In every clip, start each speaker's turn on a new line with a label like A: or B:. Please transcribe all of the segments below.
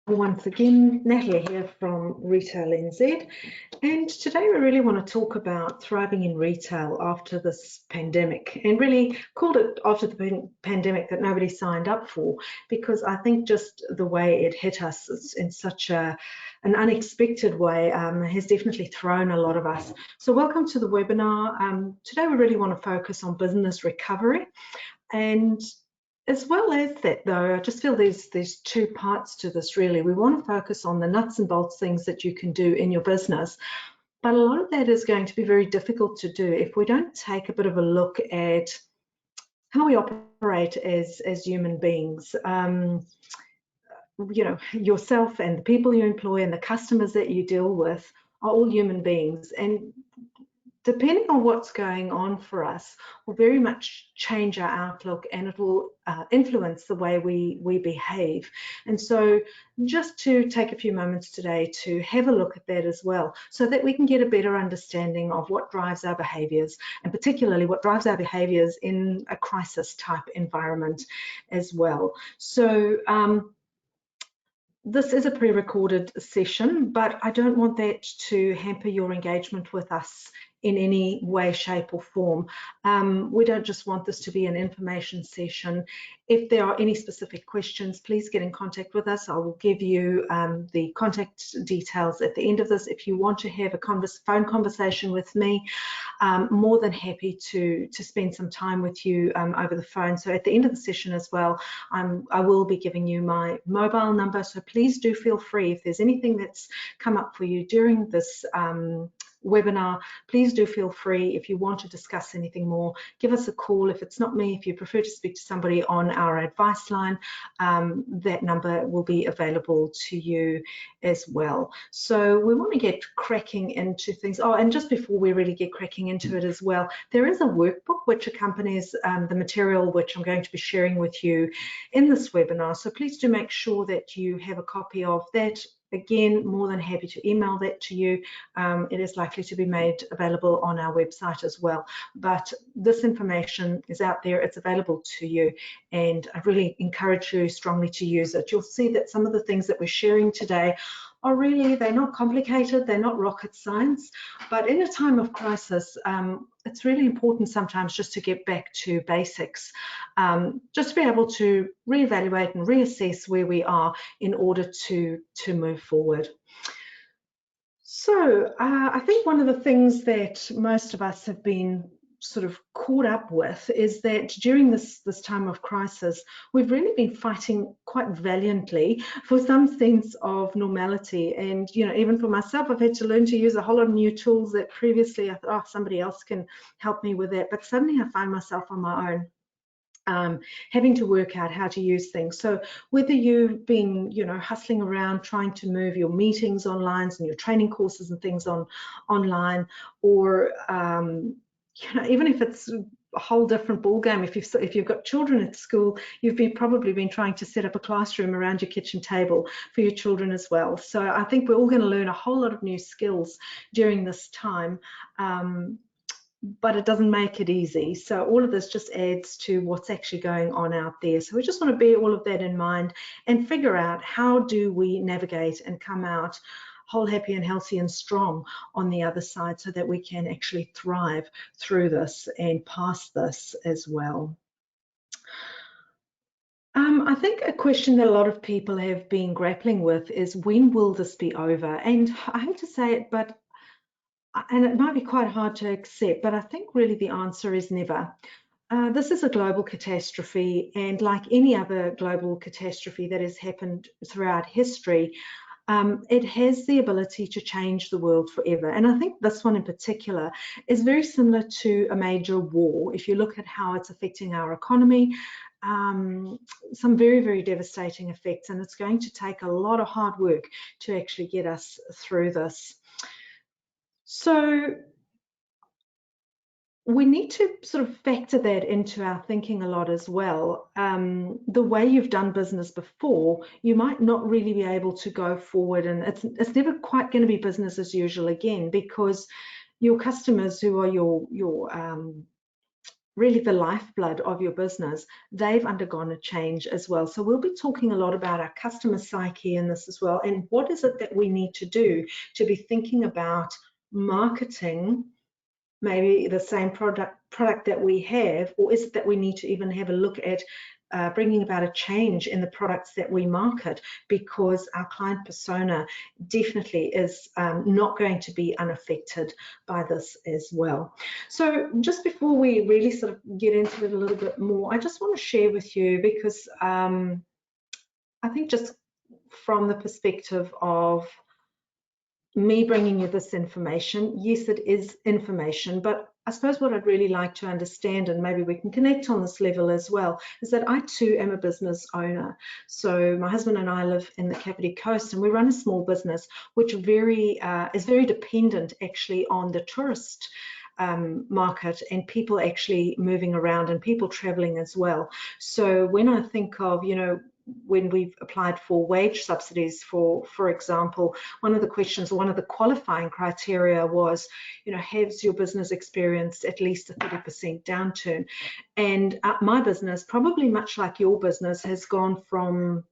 A: Once again, Natalie here from Retail NZ, and today we really want to talk about thriving in retail after this pandemic, and really called it after the pandemic that nobody signed up for, because I think just the way it hit us in such an unexpected way has definitely thrown a lot of us. So welcome to the webinar. Today we really want to focus on business recovery, and as well as that, though, I just feel there's two parts to this really. We want to focus on the nuts and bolts things that you can do in your business, but a lot of that is going to be very difficult to do if we don't take a bit of a look at how we operate as human beings. Yourself and the people you employ and the customers that you deal with are all human beings, and depending on what's going on for us, will very much change our outlook, and it will influence the way we behave. And so just to take a few moments today to have a look at that as well, so that we can get a better understanding of what drives our behaviors, and particularly what drives our behaviors in a crisis type environment as well. So this is a pre-recorded session, but I don't want that to hamper your engagement with us in any way, shape or form. We don't just want this to be an information session. If there are any specific questions, please get in contact with us. I will give you the contact details at the end of this. If you want to have a phone conversation with me, more than happy to spend some time with you over the phone. So at the end of the session as well, I will be giving you my mobile number. So please do feel free, if there's anything that's come up for you during this webinar, please do feel free. If you want to discuss anything more, give us a call. If it's not me, if you prefer to speak to somebody on our advice line, that number will be available to you as well. So we want to get cracking into things. Oh, and just before we really get cracking into it as well, there is a workbook which accompanies the material which I'm going to be sharing with you in this webinar. So please do make sure that you have a copy of that. Again, more than happy to email that to you. It is likely to be made available on our website as well. But this information is out there, it's available to you, and I really encourage you strongly to use it. You'll see that some of the things that we're sharing today are really, they're not complicated, they're not rocket science, but in a time of crisis, it's really important sometimes just to get back to basics, just to be able to reevaluate and reassess where we are in order to move forward. So I think one of the things that most of us have been sort of caught up with is that during this time of crisis, we've really been fighting quite valiantly for some sense of normality. And even for myself, I've had to learn to use a whole lot of new tools that previously I thought, oh, somebody else can help me with that, but suddenly I find myself on my own, having to work out how to use things. So whether you've been, hustling around trying to move your meetings online and your training courses and things online, or even if it's a whole different ball game, if you've got children at school, you've probably been trying to set up a classroom around your kitchen table for your children as well. So I think we're all going to learn a whole lot of new skills during this time. But it doesn't make it easy. So all of this just adds to what's actually going on out there. So we just want to bear all of that in mind and figure out, how do we navigate and come out whole, happy and healthy and strong on the other side, so that we can actually thrive through this and past this as well. I think a question that a lot of people have been grappling with is, when will this be over? And I hate to say it, and it might be quite hard to accept, but I think really the answer is never. This is a global catastrophe, and like any other global catastrophe that has happened throughout history, it has the ability to change the world forever. And I think this one in particular is very similar to a major war. If you look at how it's affecting our economy, some very, very devastating effects, and it's going to take a lot of hard work to actually get us through this. So we need to sort of factor that into our thinking a lot as well. The way you've done business before, you might not really be able to go forward, and it's never quite going to be business as usual again, because your customers, who are your really the lifeblood of your business, they've undergone a change as well. So we'll be talking a lot about our customer psyche in this as well, and what is it that we need to do to be thinking about marketing maybe the same product that we have, or is it that we need to even have a look at bringing about a change in the products that we market, because our client persona definitely is not going to be unaffected by this as well. So just before we really sort of get into it a little bit more, I just want to share with you, because I think just from the perspective of me bringing you this information, yes, it is information, but I suppose what I'd really like to understand, and maybe we can connect on this level as well, is that I too am a business owner. So my husband and I live in the Kapiti Coast, and we run a small business which is very dependent actually on the tourist market and people actually moving around and people traveling as well. So when I think of, when we've applied for wage subsidies, for example, one of the questions, one of the qualifying criteria was, has your business experienced at least a 30% downturn? And my business, probably much like your business, has gone from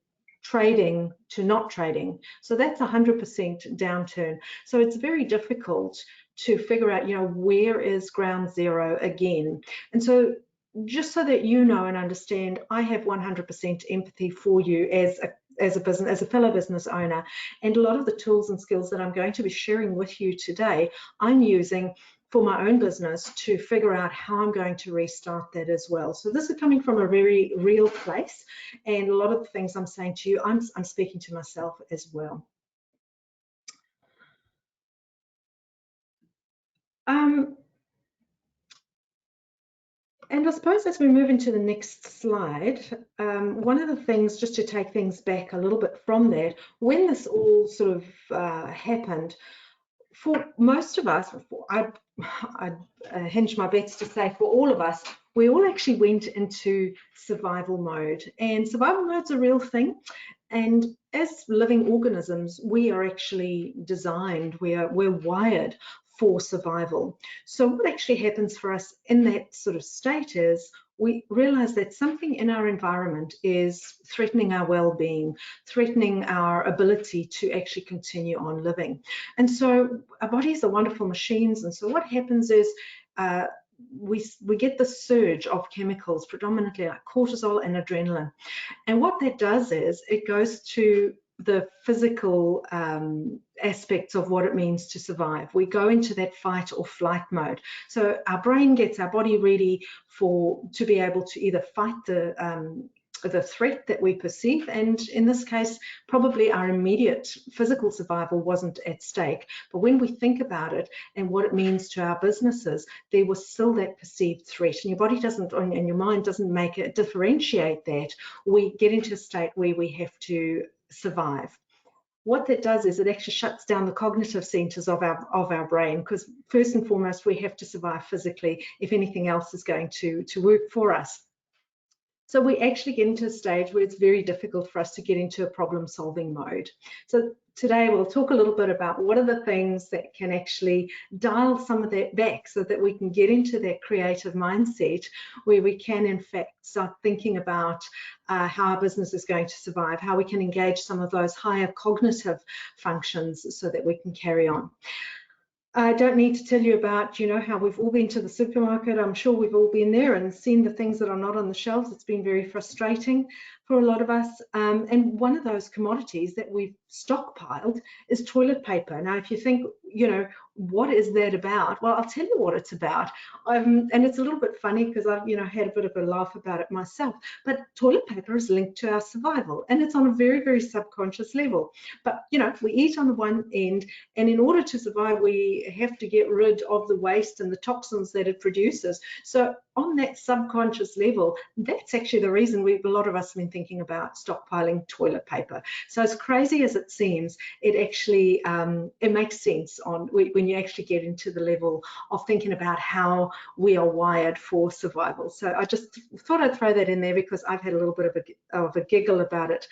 A: trading to not trading. So that's 100% downturn. So it's very difficult to figure out, where is ground zero again. And so just so that you know and understand, I have 100% empathy for you as a fellow business owner, and a lot of the tools and skills that I'm going to be sharing with you today, I'm using for my own business to figure out how I'm going to restart that as well. So this is coming from a very real place, and a lot of the things I'm saying to you, I'm speaking to myself as well. And I suppose as we move into the next slide, one of the things, just to take things back a little bit from that, when this all sort of happened, for most of us, I'd hinge my bets to say for all of us, we all actually went into survival mode. And survival mode's a real thing. And as living organisms, we are actually designed, we're wired for survival. So what actually happens for us in that sort of state is we realize that something in our environment is threatening our well-being, threatening our ability to actually continue on living. And so our bodies are wonderful machines. And so what happens is we get the surge of chemicals, predominantly like cortisol and adrenaline. And what that does is it goes to the physical aspects of what it means to survive. We go into that fight or flight mode. So our brain gets our body ready to be able to either fight the threat that we perceive, and in this case, probably our immediate physical survival wasn't at stake. But when we think about it and what it means to our businesses, there was still that perceived threat, and your body doesn't, and your mind doesn't make it differentiate that. We get into a state where we have to survive. What that does is it actually shuts down the cognitive centers of our brain, because first and foremost, we have to survive physically if anything else is going to work for us. So we actually get into a stage where it's very difficult for us to get into a problem-solving mode. So today we'll talk a little bit about what are the things that can actually dial some of that back so that we can get into that creative mindset where we can in fact start thinking about how our business is going to survive, how we can engage some of those higher cognitive functions so that we can carry on. I don't need to tell you about, how we've all been to the supermarket. I'm sure we've all been there and seen the things that are not on the shelves. It's been very frustrating for a lot of us. And one of those commodities that we've stockpiled is toilet paper. Now, if you think, what is that about? Well, I'll tell you what it's about. And it's a little bit funny because I've, had a bit of a laugh about it myself. But toilet paper is linked to our survival, and it's on a very, very subconscious level. But, we eat on the one end, and in order to survive, we have to get rid of the waste and the toxins that it produces. So on that subconscious level, that's actually the reason a lot of us have been thinking about stockpiling toilet paper. So as crazy as it seems, it actually it makes sense when you actually get into the level of thinking about how we are wired for survival. So I just thought I'd throw that in there because I've had a little bit of a giggle about it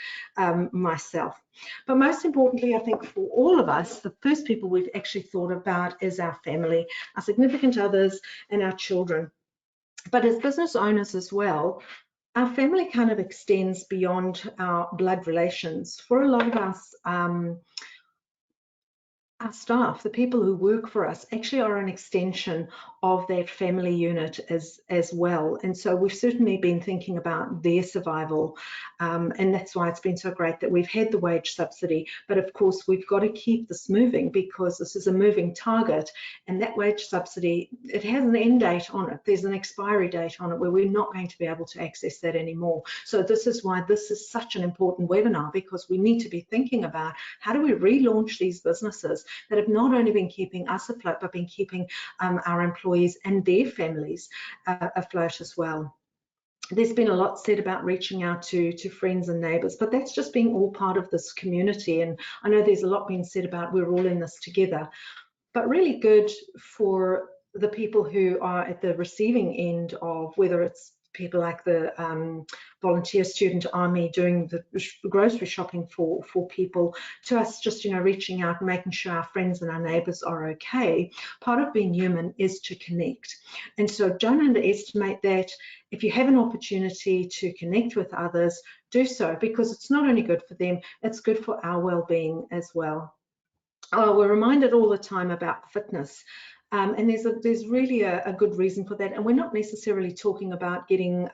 A: myself. But most importantly, I think for all of us, the first people we've actually thought about is our family, our significant others, and our children. But as business owners as well, our family kind of extends beyond our blood relations. For a lot of us, our staff, the people who work for us, actually are an extension of that family unit as well. And so we've certainly been thinking about their survival. And that's why it's been so great that we've had the wage subsidy. But of course, we've got to keep this moving because this is a moving target. And that wage subsidy, it has an end date on it. There's an expiry date on it where we're not going to be able to access that anymore. So this is why this is such an important webinar, because we need to be thinking about how do we relaunch these businesses that have not only been keeping us afloat, but been keeping our employees and their families afloat as well. There's been a lot said about reaching out to friends and neighbours, but that's just being all part of this community. And I know there's a lot being said about we're all in this together, but really good for the people who are at the receiving end of, whether it's people like the volunteer student army doing the grocery shopping for people, to us just, you know, reaching out and making sure our friends and our neighbours are okay. Part of being human is to connect. And so don't underestimate that. If you have an opportunity to connect with others, do so, because it's not only good for them, it's good for our well-being as well. Oh, we're reminded all the time about fitness. And there's really a good reason for that. And we're not necessarily talking about getting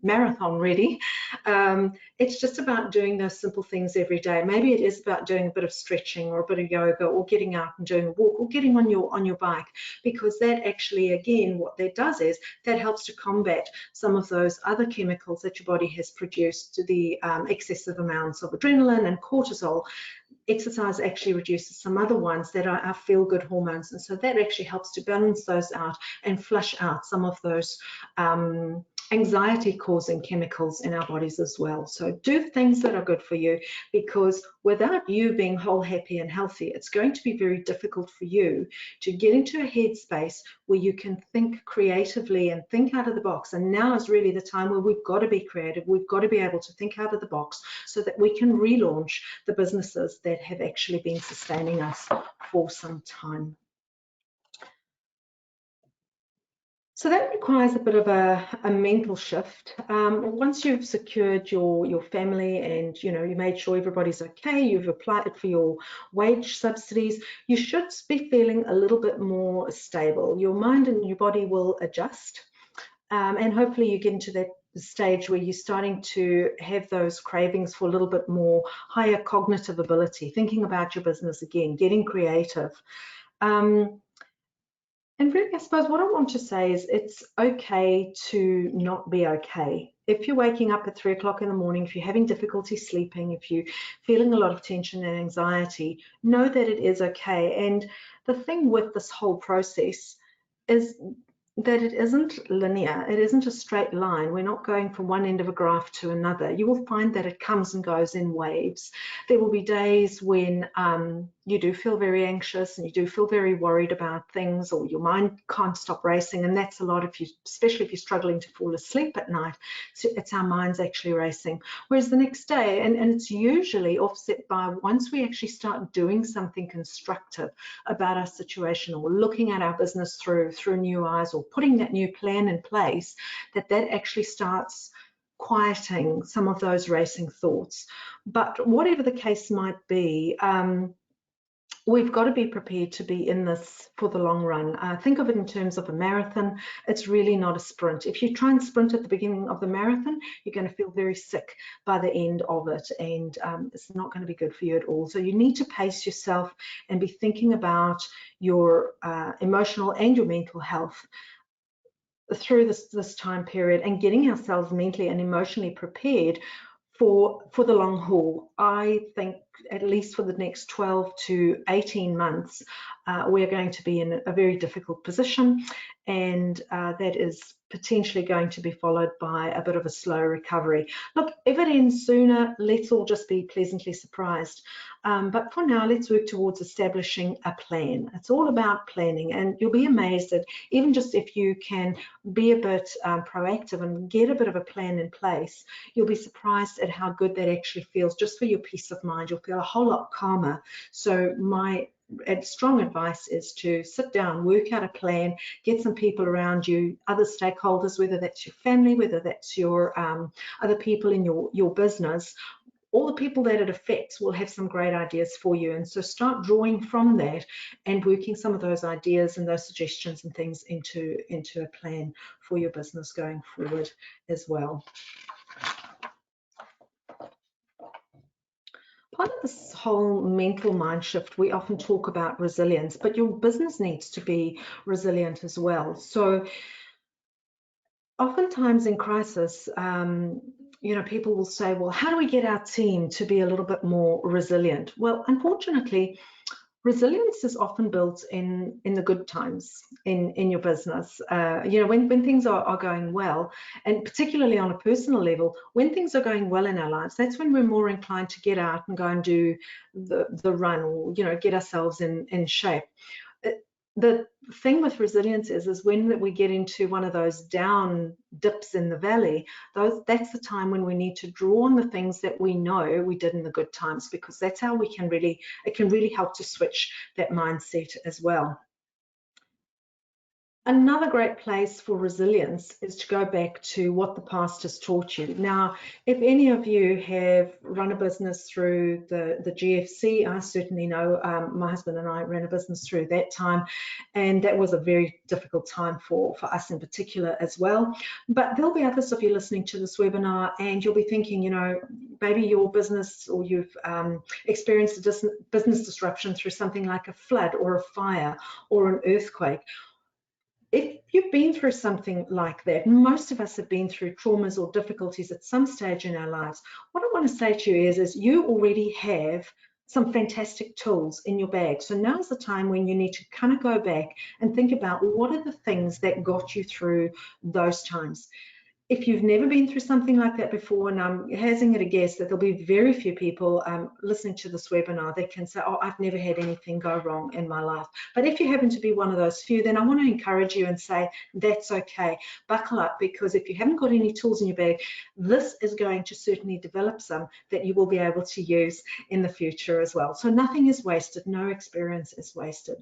A: marathon ready. It's just about doing those simple things every day. Maybe it is about doing a bit of stretching or a bit of yoga or getting out and doing a walk or getting on your bike, because that actually, again, what that does is that helps to combat some of those other chemicals that your body has produced, the excessive amounts of adrenaline and cortisol. Exercise actually reduces some other ones that are our feel-good hormones, and so that actually helps to balance those out and flush out some of those anxiety-causing chemicals in our bodies as well. So do things that are good for you, because without you being whole, happy and healthy, it's going to be very difficult for you to get into a headspace where you can think creatively and think out of the box. And now is really the time where we've got to be creative. We've got to be able to think out of the box so that we can relaunch the businesses that have actually been sustaining us for some time. So that requires a bit of a mental shift. Once you've secured your family and you made sure everybody's okay, you've applied for your wage subsidies, you should be feeling a little bit more stable. Your mind and your body will adjust, and hopefully you get into that stage where you're starting to have those cravings for a little bit more higher cognitive ability, thinking about your business again, getting creative. And really, I suppose what I want to say is it's okay to not be okay. If you're waking up at 3 o'clock in the morning, if you're having difficulty sleeping, if you're feeling a lot of tension and anxiety, know that it is okay. And the thing with this whole process is that it isn't linear. It isn't a straight line. We're not going from one end of a graph to another. You will find that it comes and goes in waves. There will be days when you do feel very anxious and you do feel very worried about things, or your mind can't stop racing, and that's a lot if you, especially if you're struggling to fall asleep at night. So it's our minds actually racing. Whereas the next day, and it's usually offset by, once we actually start doing something constructive about our situation, or looking at our business through new eyes, or putting that new plan in place, that actually starts quieting some of those racing thoughts. But whatever the case might be, we've got to be prepared to be in this for the long run. Think of it in terms of a marathon. It's really not a sprint. If you try and sprint at the beginning of the marathon, you're going to feel very sick by the end of it, and it's not going to be good for you at all. So you need to pace yourself and be thinking about your emotional and your mental health through this time period, and getting ourselves mentally and emotionally prepared for the long haul. I think at least for the next 12 to 18 months, we're going to be in a very difficult position, and that is potentially going to be followed by a bit of a slow recovery. Look, if it ends sooner, let's all just be pleasantly surprised. But for now, let's work towards establishing a plan. It's all about planning, and you'll be amazed that even just if you can be a bit proactive and get a bit of a plan in place, you'll be surprised at how good that actually feels just for your peace of mind. You'll feel a whole lot calmer. So my strong advice is to sit down, work out a plan, get some people around you, other stakeholders, whether that's your family, whether that's your other people in your business. All the people that it affects will have some great ideas for you. And so start drawing from that and working some of those ideas and those suggestions and things into a plan for your business going forward as well. Part of this whole mental mind shift, we often talk about resilience, but your business needs to be resilient as well. So oftentimes in crisis, people will say, well, how do we get our team to be a little bit more resilient? Well, unfortunately, resilience is often built in the good times in your business. When things are going well, and particularly on a personal level, when things are going well in our lives, that's when we're more inclined to get out and go and do the run, or get ourselves in shape. The thing with resilience is when we get into one of those down dips in the valley, that's the time when we need to draw on the things that we know we did in the good times, because that's how it can really help to switch that mindset as well. Another great place for resilience is to go back to what the past has taught you. Now, if any of you have run a business through the GFC, I certainly know my husband and I ran a business through that time, and that was a very difficult time for us in particular as well. But there'll be others of you listening to this webinar, and you'll be thinking, maybe your business, or you've experienced a business disruption through something like a flood or a fire or an earthquake. If you've been through something like that, most of us have been through traumas or difficulties at some stage in our lives. What I want to say to you is you already have some fantastic tools in your bag. So now's the time when you need to kind of go back and think about what are the things that got you through those times. If you've never been through something like that before, and I'm hazarding it a guess that there'll be very few people listening to this webinar that can say, oh, I've never had anything go wrong in my life. But if you happen to be one of those few, then I want to encourage you and say, that's okay. Buckle up, because if you haven't got any tools in your bag, this is going to certainly develop some that you will be able to use in the future as well. So nothing is wasted. No experience is wasted.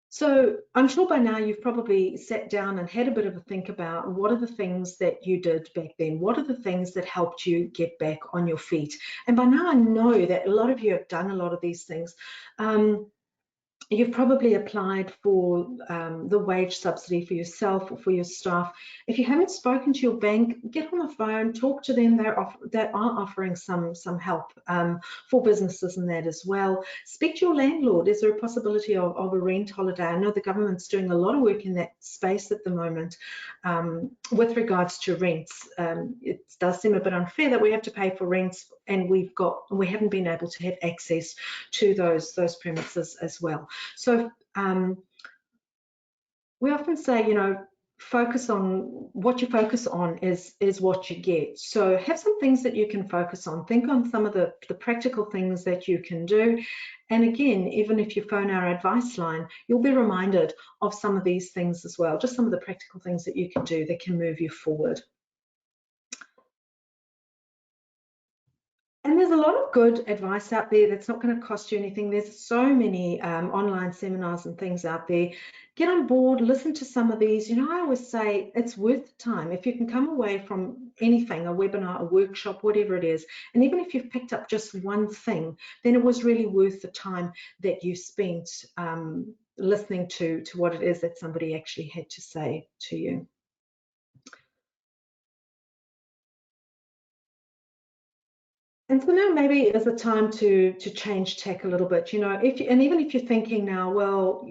A: So I'm sure by now you've probably sat down and had a bit of a think about what are the things that you did back then? What are the things that helped you get back on your feet? And by now I know that a lot of you have done a lot of these things. You've probably applied for the wage subsidy for yourself or for your staff. If you haven't spoken to your bank, get on the phone, talk to them. They are offering some help for businesses and that as well. Speak to your landlord. Is there a possibility of a rent holiday? I know the government's doing a lot of work in that space at the moment with regards to rents. It does seem a bit unfair that we have to pay for rents, and we haven't been able to have access to those premises as well. So we often say, focus on what you focus on is what you get. So have some things that you can focus on. Think on some of the practical things that you can do. And again, even if you phone our advice line, you'll be reminded of some of these things as well, just some of the practical things that you can do that can move you forward. And there's a lot of good advice out there that's not going to cost you anything. There's so many online seminars and things out there. Get on board, listen to some of these. I always say it's worth the time. If you can come away from anything, a webinar, a workshop, whatever it is, and even if you've picked up just one thing, then it was really worth the time that you spent listening to what it is that somebody actually had to say to you. And so now maybe is the time to change tack a little bit, even if you're thinking now, well,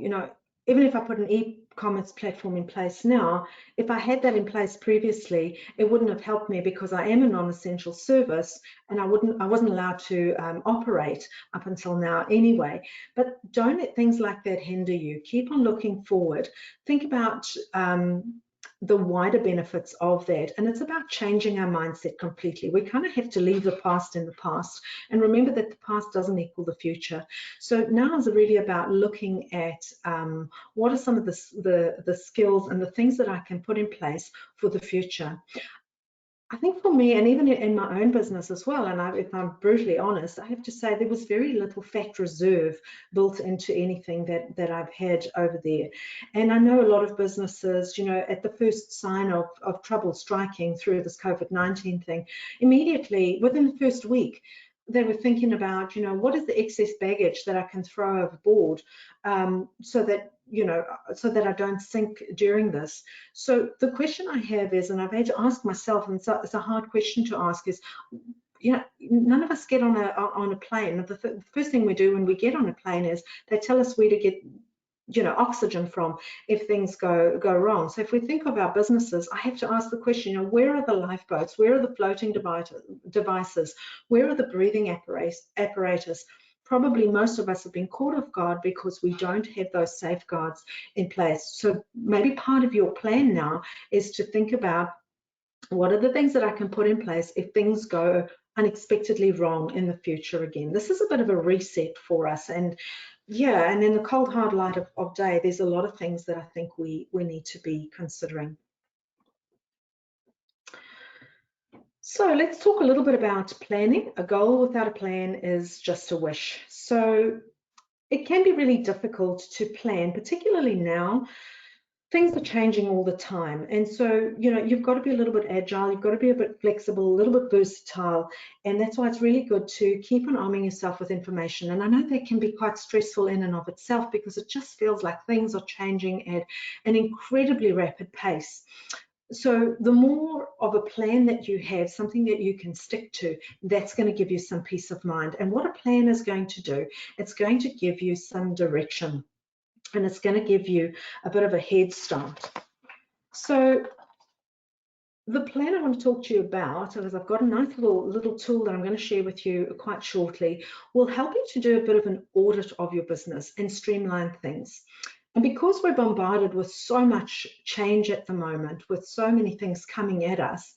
A: even if I put an e-commerce platform in place now, if I had that in place previously, it wouldn't have helped me because I am a non-essential service and I wasn't allowed to operate up until now anyway. But don't let things like that hinder you. Keep on looking forward. Think about the wider benefits of that, and it's about changing our mindset completely. We kind of have to leave the past in the past and remember that the past doesn't equal the future. So now is really about looking at what are some of the skills and the things that I can put in place for the future. I think for me, and even in my own business as well, and if I'm brutally honest, I have to say there was very little fact reserve built into anything that I've had over there. And I know a lot of businesses, you know, at the first sign of trouble striking through this COVID-19 thing, immediately within the first week, they were thinking about, you know, what is the excess baggage that I can throw overboard, so that, you know, so that I don't sink during this. So the question I have is, and I've had to ask myself, and it's a hard question to ask, is, you know, none of us get on a plane. The first thing we do when we get on a plane is they tell us where to get, you know, oxygen from if things go wrong. So if we think of our businesses, I have to ask the question, you know, where are the lifeboats? Where are the floating devices? Where are the breathing apparatus? Probably most of us have been caught off guard because we don't have those safeguards in place. So maybe part of your plan now is to think about, what are the things that I can put in place if things go unexpectedly wrong in the future again? This is a bit of a reset for us. And yeah, and in the cold hard light of day, there's a lot of things that I think we need to be considering. So let's talk a little bit about planning. A goal without a plan is just a wish. So it can be really difficult to plan, particularly now. Things are changing all the time. And so, you know, you've got to be a little bit agile, you've got to be a bit flexible, a little bit versatile. And that's why it's really good to keep on arming yourself with information. And I know that can be quite stressful in and of itself, because it just feels like things are changing at an incredibly rapid pace. So the more of a plan that you have, something that you can stick to, that's going to give you some peace of mind. And what a plan is going to do, it's going to give you some direction, and it's going to give you a bit of a head start. So the plan I want to talk to you about, because I've got a nice little tool that I'm going to share with you quite shortly, will help you to do a bit of an audit of your business and streamline things. And because we're bombarded with so much change at the moment, with so many things coming at us,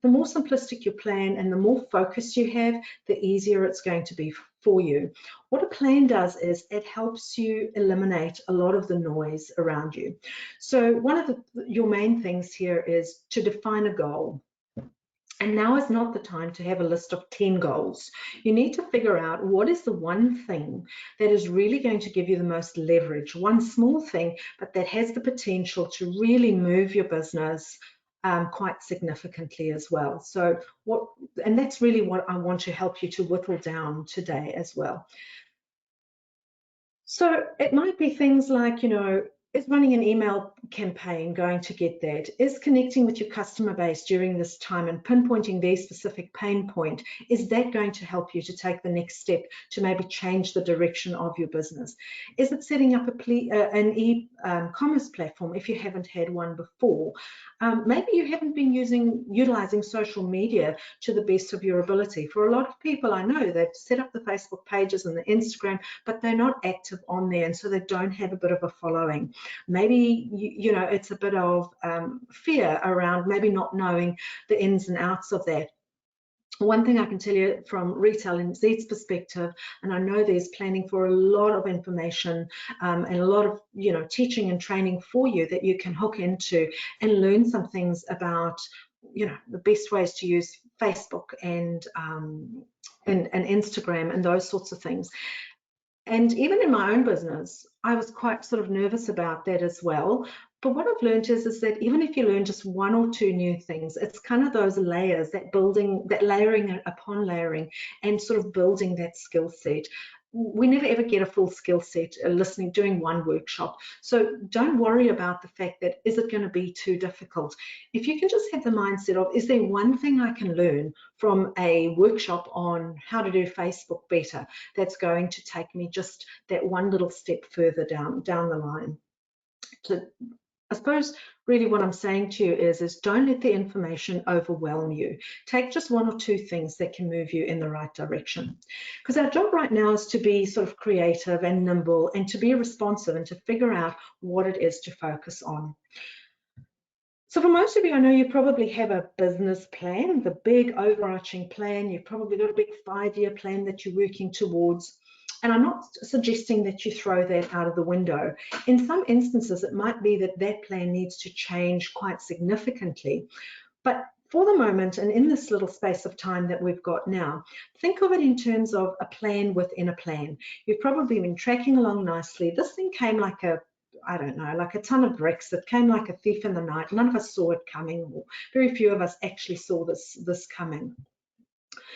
A: the more simplistic your plan and the more focus you have, the easier it's going to be for you. What a plan does is it helps you eliminate a lot of the noise around you. So one of your main things here is to define a goal. And now is not the time to have a list of 10 goals. You need to figure out what is the one thing that is really going to give you the most leverage, one small thing, but that has the potential to really move your business quite significantly as well. So and that's really what I want to help you to whittle down today as well. So it might be things like, you know, is running an email campaign going to get that? Is connecting with your customer base during this time and pinpointing their specific pain point, is that going to help you to take the next step to maybe change the direction of your business? Is it setting up an e-commerce platform if you haven't had one before? Maybe you haven't been utilizing social media to the best of your ability. For a lot of people I know, they've set up the Facebook pages and the Instagram, but they're not active on there, and so they don't have a bit of a following. Maybe you know, it's a bit of fear around maybe not knowing the ins and outs of that. One thing I can tell you from Retail NZ's perspective, and I know there's planning for a lot of information and a lot of, you know, teaching and training for you that you can hook into and learn some things about, you know, the best ways to use Facebook and Instagram and those sorts of things. And even in my own business, I was quite sort of nervous about that as well. But what I've learned is that even if you learn just one or two new things, it's kind of those layers, that layering upon layering, and sort of building that skill set. We never ever get a full skill set doing one workshop. So don't worry about the fact that, is it going to be too difficult? If you can just have the mindset of, is there one thing I can learn from a workshop on how to do Facebook better that's going to take me just that one little step further down the line? So I suppose really what I'm saying to you is don't let the information overwhelm you. Take just one or two things that can move you in the right direction. Because our job right now is to be sort of creative and nimble and to be responsive and to figure out what it is to focus on. So for most of you, I know you probably have a business plan, the big overarching plan. You've probably got a big 5-year plan that you're working towards. And I'm not suggesting that you throw that out of the window. In some instances, it might be that that plan needs to change quite significantly. But for the moment, and in this little space of time that we've got now, think of it in terms of a plan within a plan. You've probably been tracking along nicely. This thing came like a, I don't know, like a ton of bricks. It came like a thief in the night. None of us saw it coming, or very few of us actually saw this coming.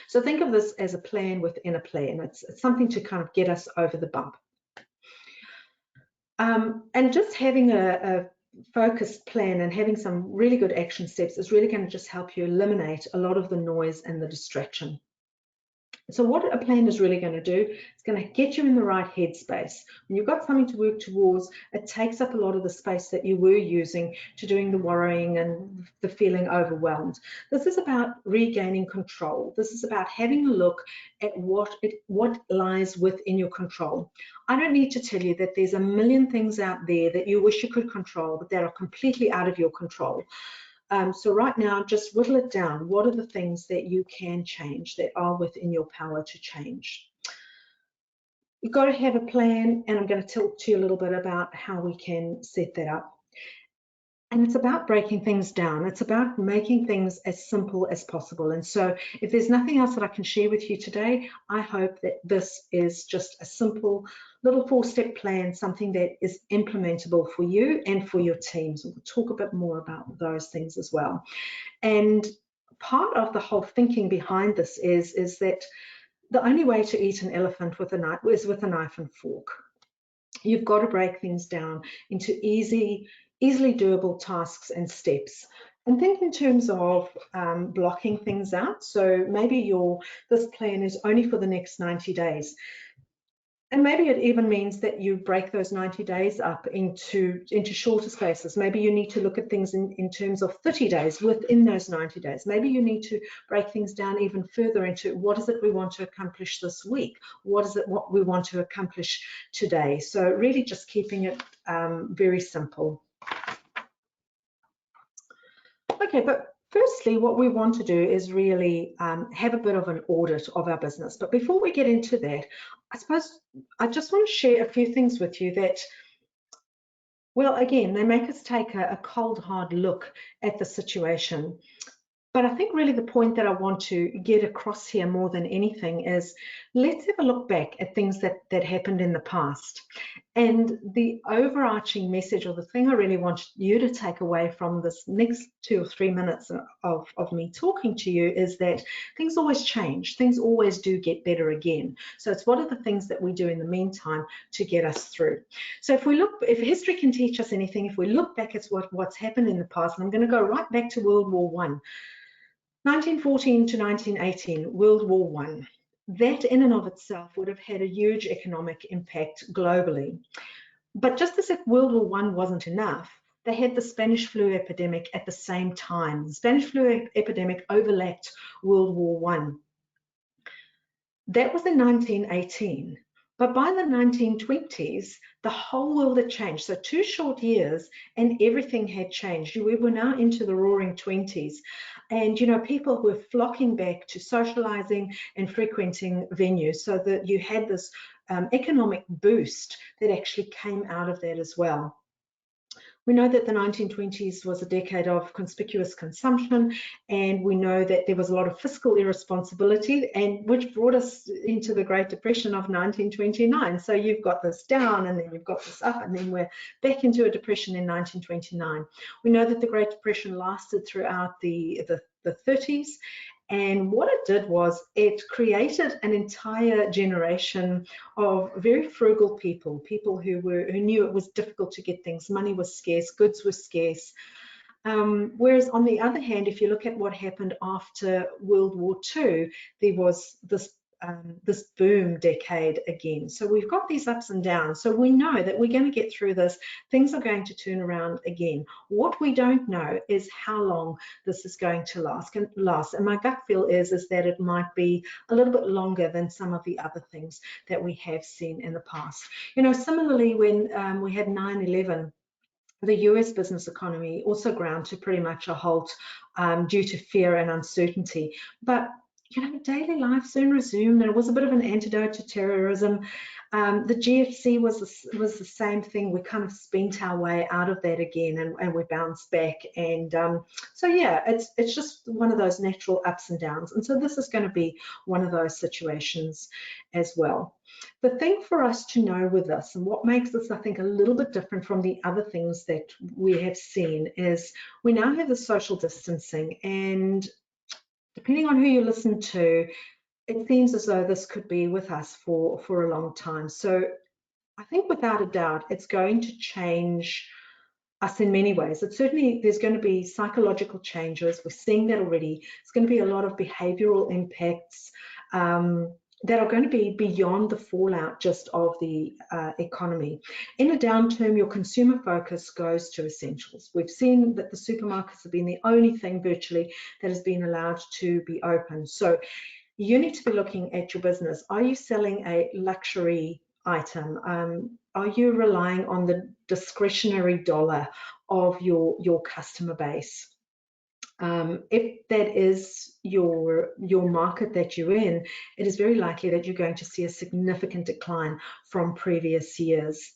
A: So think of this as a plan within a plan. It's something to kind of get us over the bump. And just having a focused plan and having some really good action steps is really going to just help you eliminate a lot of the noise and the distraction. So what a plan is really going to do, it's going to get you in the right headspace. When you've got something to work towards, it takes up a lot of the space that you were using to doing the worrying and the feeling overwhelmed. This is about regaining control. This is about having a look at what lies within your control. I don't need to tell you that there's a million things out there that you wish you could control, but that are completely out of your control. So right now, just whittle it down. What are the things that you can change, that are within your power to change? You've got to have a plan, and I'm going to talk to you a little bit about how we can set that up. And it's about breaking things down. It's about making things as simple as possible. And so if there's nothing else that I can share with you today, I hope that this is just a simple little 4-step plan, something that is implementable for you and for your teams. We'll talk a bit more about those things as well. And part of the whole thinking behind this is that the only way to eat an elephant with a knife is with a knife and fork. You've got to break things down into easily doable tasks and steps. And think in terms of blocking things out. So maybe this plan is only for the next 90 days. And maybe it even means that you break those 90 days up into shorter spaces. Maybe you need to look at things in terms of 30 days within those 90 days. Maybe you need to break things down even further into what is it we want to accomplish this week? What is it what we want to accomplish today? So really just keeping it very simple. Okay, but firstly, what we want to do is really have a bit of an audit of our business. But before we get into that, I suppose I just want to share a few things with you that, well, again, they make us take a cold, hard look at the situation. But I think really the point that I want to get across here more than anything is let's have a look back at things that happened in the past. And the overarching message, or the thing I really want you to take away from this next 2 or 3 minutes of me talking to you is that things always change. Things always do get better again. So it's what are the things that we do in the meantime to get us through. So if history can teach us anything, if we look back at what's happened in the past, and I'm going to go right back to World War I. 1914 to 1918, World War I. That in and of itself would have had a huge economic impact globally. But just as if World War I wasn't enough, they had the Spanish flu epidemic at the same time. The Spanish flu epidemic overlapped World War I. That was in 1918. But by the 1920s, the whole world had changed. So 2 short years and everything had changed. We were now into the roaring 20s. And, you know, people were flocking back to socializing and frequenting venues, so that you had this economic boost that actually came out of that as well. We know that the 1920s was a decade of conspicuous consumption, and we know that there was a lot of fiscal irresponsibility, and which brought us into the Great Depression of 1929. So you've got this down, and then you've got this up, and then we're back into a depression in 1929. We know that the Great Depression lasted throughout the 30s. And what it did was it created an entire generation of very frugal people who knew it was difficult to get things. Money was scarce, goods were scarce. Whereas on the other hand, if you look at what happened after World War II, there was this boom decade again. So we've got these ups and downs. So we know that we're going to get through this. Things are going to turn around again. What we don't know is how long this is going to last. And my gut feel is that it might be a little bit longer than some of the other things that we have seen in the past. You know, similarly, when we had 9/11, the US business economy also ground to pretty much a halt due to fear and uncertainty. But daily life soon resumed, and it was a bit of an antidote to terrorism. The GFC was the same thing. We kind of spent our way out of that again, and we bounced back. And so yeah, it's just one of those natural ups and downs. And so this is going to be one of those situations as well. The thing for us to know with this, and what makes this, I think, a little bit different from the other things that we have seen, is we now have the social distancing, and depending on who you listen to, it seems as though this could be with us for a long time. So I think without a doubt, it's going to change us in many ways. It's certainly, there's going to be psychological changes. We're seeing that already. It's going to be a lot of behavioral impacts that are going to be beyond the fallout just of the economy. In a downturn, your consumer focus goes to essentials. We've seen that the supermarkets have been the only thing virtually that has been allowed to be open. So you need to be looking at your business. Are you selling a luxury item? Are you relying on the discretionary dollar of your customer base? If that is your market that you're in, it is very likely that you're going to see a significant decline from previous years.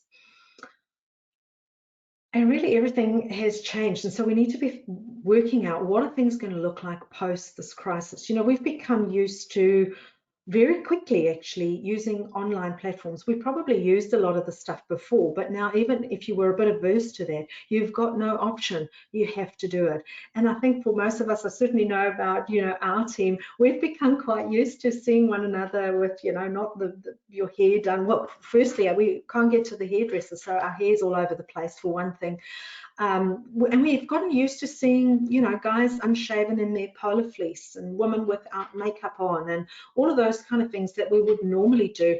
A: And really everything has changed. And so we need to be working out what are things going to look like post this crisis. We've become used to very quickly actually using online platforms. We probably used a lot of the stuff before, but now even if you were a bit averse to that, you've got no option. You have to do it. And I think for most of us, I certainly know about, our team, we've become quite used to seeing one another with, not your hair done. Well, firstly, we can't get to the hairdresser, so our hair's all over the place for one thing. And we've gotten used to seeing, guys unshaven in their polar fleece and women without makeup on and all of those kind of things that we would normally do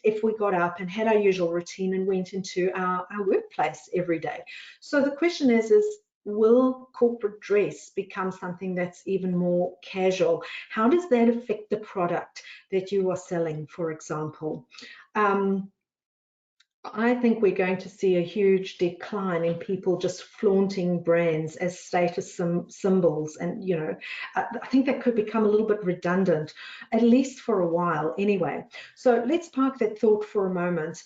A: if we got up and had our usual routine and went into our workplace every day. So the question is will corporate dress become something that's even more casual? How does that affect the product that you are selling, for example? I think we're going to see a huge decline in people just flaunting brands as status symbols. And, I think that could become a little bit redundant, at least for a while anyway. So let's park that thought for a moment.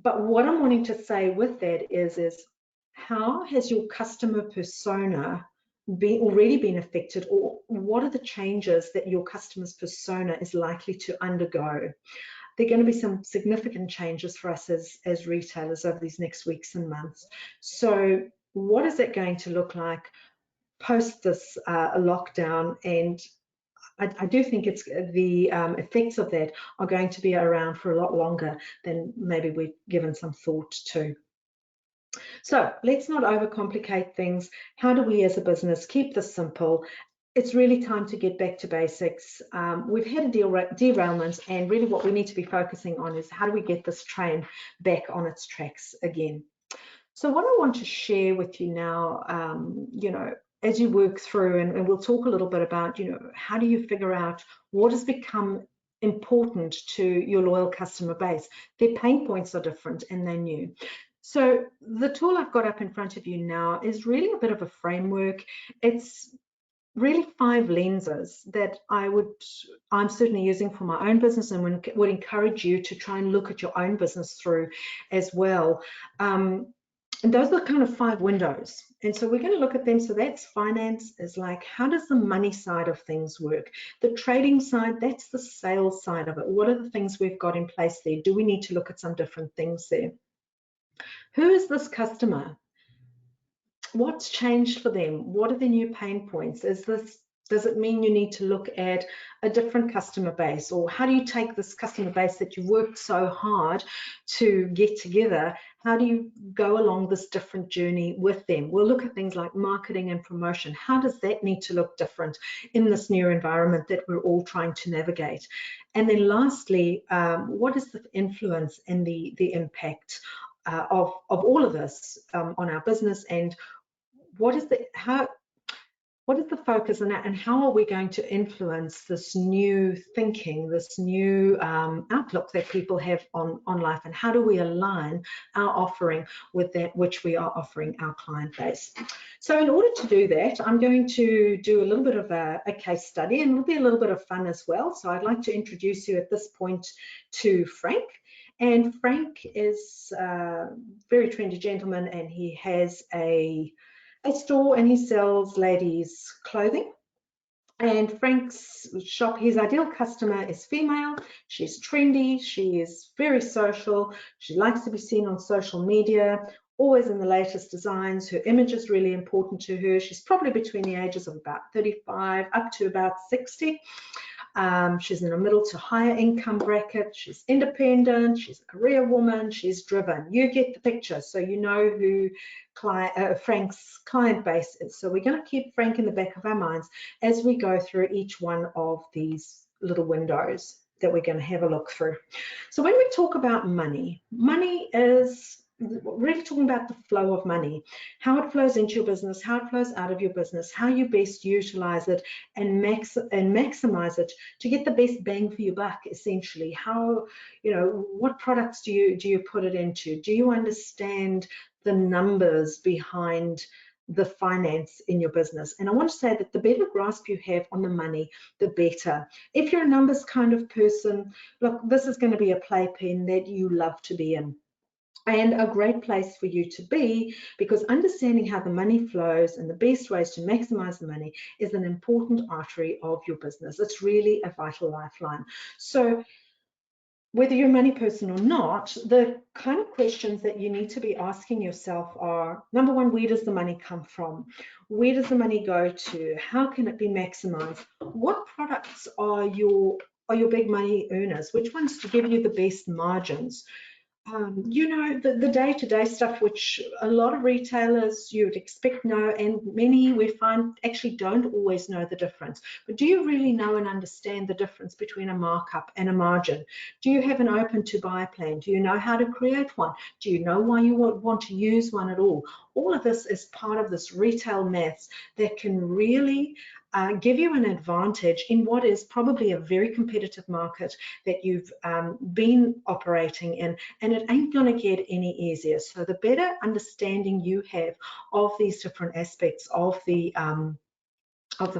A: But what I'm wanting to say with that is how has your customer persona already been affected, or what are the changes that your customer's persona is likely to undergo? There are going to be some significant changes for us as retailers over these next weeks and months. So what is that going to look like post this lockdown? And I do think it's the effects of that are going to be around for a lot longer than maybe we've given some thought to. So let's not overcomplicate things. How do we as a business keep this simple? It's really time to get back to basics. We've had a derailment, and really what we need to be focusing on is how do we get this train back on its tracks again. So what I want to share with you now, as you work through, and we'll talk a little bit about, how do you figure out what has become important to your loyal customer base? Their pain points are different and they're new. So the tool I've got up in front of you now is really a bit of a framework. It's really 5 lenses that I'm certainly using for my own business, and would encourage you to try and look at your own business through as well. And those are the kind of 5 windows. And so we're going to look at them. So that's finance, is like, how does the money side of things work? The trading side, that's the sales side of it. What are the things we've got in place there? Do we need to look at some different things there? Who is this customer? What's changed for them? What are the new pain points? Does it mean you need to look at a different customer base? Or how do you take this customer base that you've worked so hard to get together? How do you go along this different journey with them? We'll look at things like marketing and promotion. How does that need to look different in this new environment that we're all trying to navigate? And then lastly, what is the influence and the impact of all of this on our business, and what is what is the focus and how are we going to influence this new thinking, this new outlook that people have on life, and how do we align our offering with that which we are offering our client base? So in order to do that, I'm going to do a little bit of a case study, and it'll be a little bit of fun as well. So I'd like to introduce you at this point to Frank. And Frank is a very trendy gentleman, and he has a store and he sells ladies' clothing. And Frank's shop, his ideal customer is female. She's trendy, she is very social, she likes to be seen on social media, always in the latest designs. Her image is really important to her. She's probably between the ages of about 35 up to about 60. She's in a middle to higher income bracket. She's independent. She's a career woman. She's driven. You get the picture, so you know who Frank's client base is. So we're going to keep Frank in the back of our minds as we go through each one of these little windows that we're going to have a look through. So when we talk about money, money is really talking about the flow of money, how it flows into your business, how it flows out of your business, how you best utilize it and maximize it to get the best bang for your buck, essentially. How, what products do you put it into? Do you understand the numbers behind the finance in your business? And I want to say that the better grasp you have on the money, the better. If you're a numbers kind of person, look, this is going to be a playpen that you love to be in, and a great place for you to be, because understanding how the money flows and the best ways to maximize the money is an important artery of your business. It's really a vital lifeline. So whether you're a money person or not, the kind of questions that you need to be asking yourself are, number one, where does the money come from? Where does the money go to? How can it be maximized? What products are your big money earners? Which ones to give you the best margins? The day-to-day stuff, which a lot of retailers you would expect know, and many we find actually don't always know the difference. But do you really know and understand the difference between a markup and a margin? Do you have an open to buy plan? Do you know how to create one? Do you know why you want to use one at all? All of this is part of this retail maths that can really give you an advantage in what is probably a very competitive market that you've been operating in, and it ain't going to get any easier. So the better understanding you have of these different aspects of the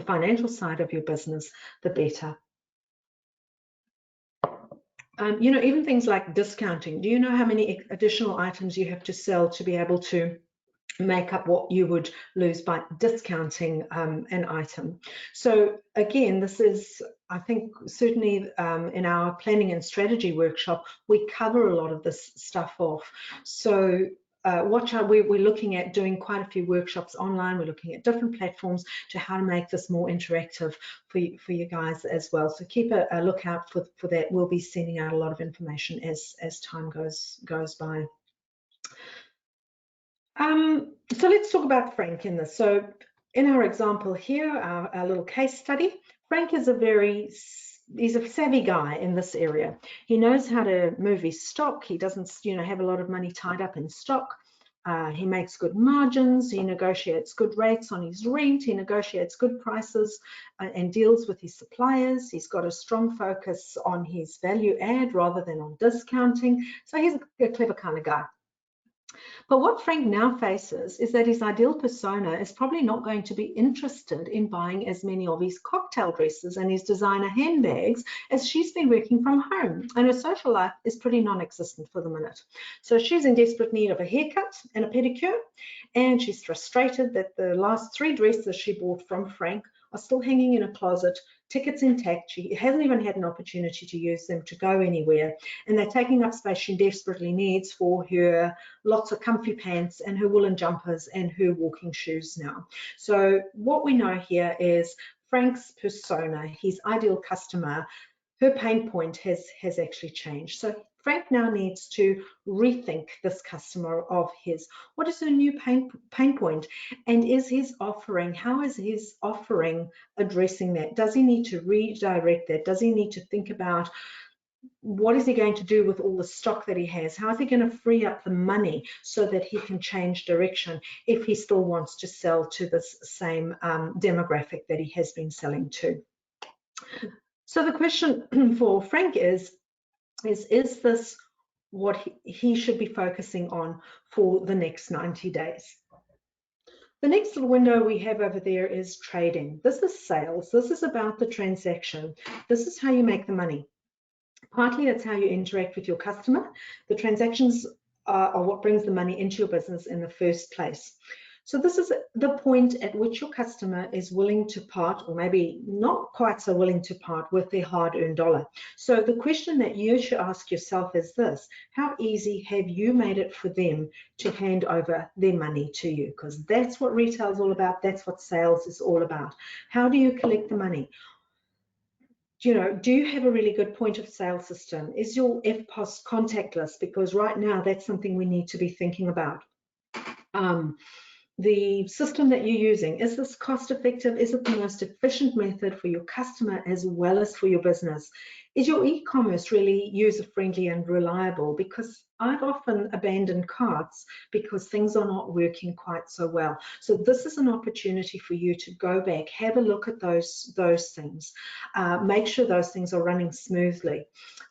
A: financial side of your business, the better. Even things like discounting. Do you know how many additional items you have to sell to be able to make up what you would lose by discounting an item? So again, this is, I think, certainly in our planning and strategy workshop, we cover a lot of this stuff off. So watch out, we're looking at doing quite a few workshops online. We're looking at different platforms to how to make this more interactive for you guys as well. So keep a lookout for that. We'll be sending out a lot of information as time goes by. So let's talk about Frank in this. So in our example here, our little case study, Frank is he's a savvy guy in this area. He knows how to move his stock. He doesn't, have a lot of money tied up in stock. He makes good margins. He negotiates good rates on his rent. He negotiates good prices and deals with his suppliers. He's got a strong focus on his value add rather than on discounting. So he's a clever kind of guy. But what Frank now faces is that his ideal persona is probably not going to be interested in buying as many of his cocktail dresses and his designer handbags as she's been working from home, and her social life is pretty non-existent for the minute. So she's in desperate need of a haircut and a pedicure, and she's frustrated that the last 3 dresses she bought from Frank are still hanging in a closet, tickets intact. She hasn't even had an opportunity to use them to go anywhere, and they're taking up space she desperately needs for her lots of comfy pants and her woolen jumpers and her walking shoes now. So what we know here is Frank's persona, his ideal customer, her pain point has actually changed. So Frank now needs to rethink this customer of his. What is her new pain point? And how is his offering addressing that? Does he need to redirect that? Does he need to think about what is he going to do with all the stock that he has? How is he going to free up the money so that he can change direction if he still wants to sell to this same demographic that he has been selling to? So the question for Frank is this what he should be focusing on for the next 90 days? The next little window we have over there is trading. This is sales. This is about the transaction. This is how you make the money. Partly it's how you interact with your customer. The transactions are what brings the money into your business in the first place. So this is the point at which your customer is willing to part, or maybe not quite so willing to part, with their hard-earned dollar. So the question that you should ask yourself is this: how easy have you made it for them to hand over their money to you? Because that's what retail is all about. That's what sales is all about. How do you collect the money? Do you have a really good point of sale system? Is your FPOS contactless? Because right now that's something we need to be thinking about. The system that you're using, is this cost effective? Is it the most efficient method for your customer as well as for your business? Is your e-commerce really user-friendly and reliable? Because I've often abandoned carts because things are not working quite so well. So this is an opportunity for you to go back, have a look at those things, make sure those things are running smoothly.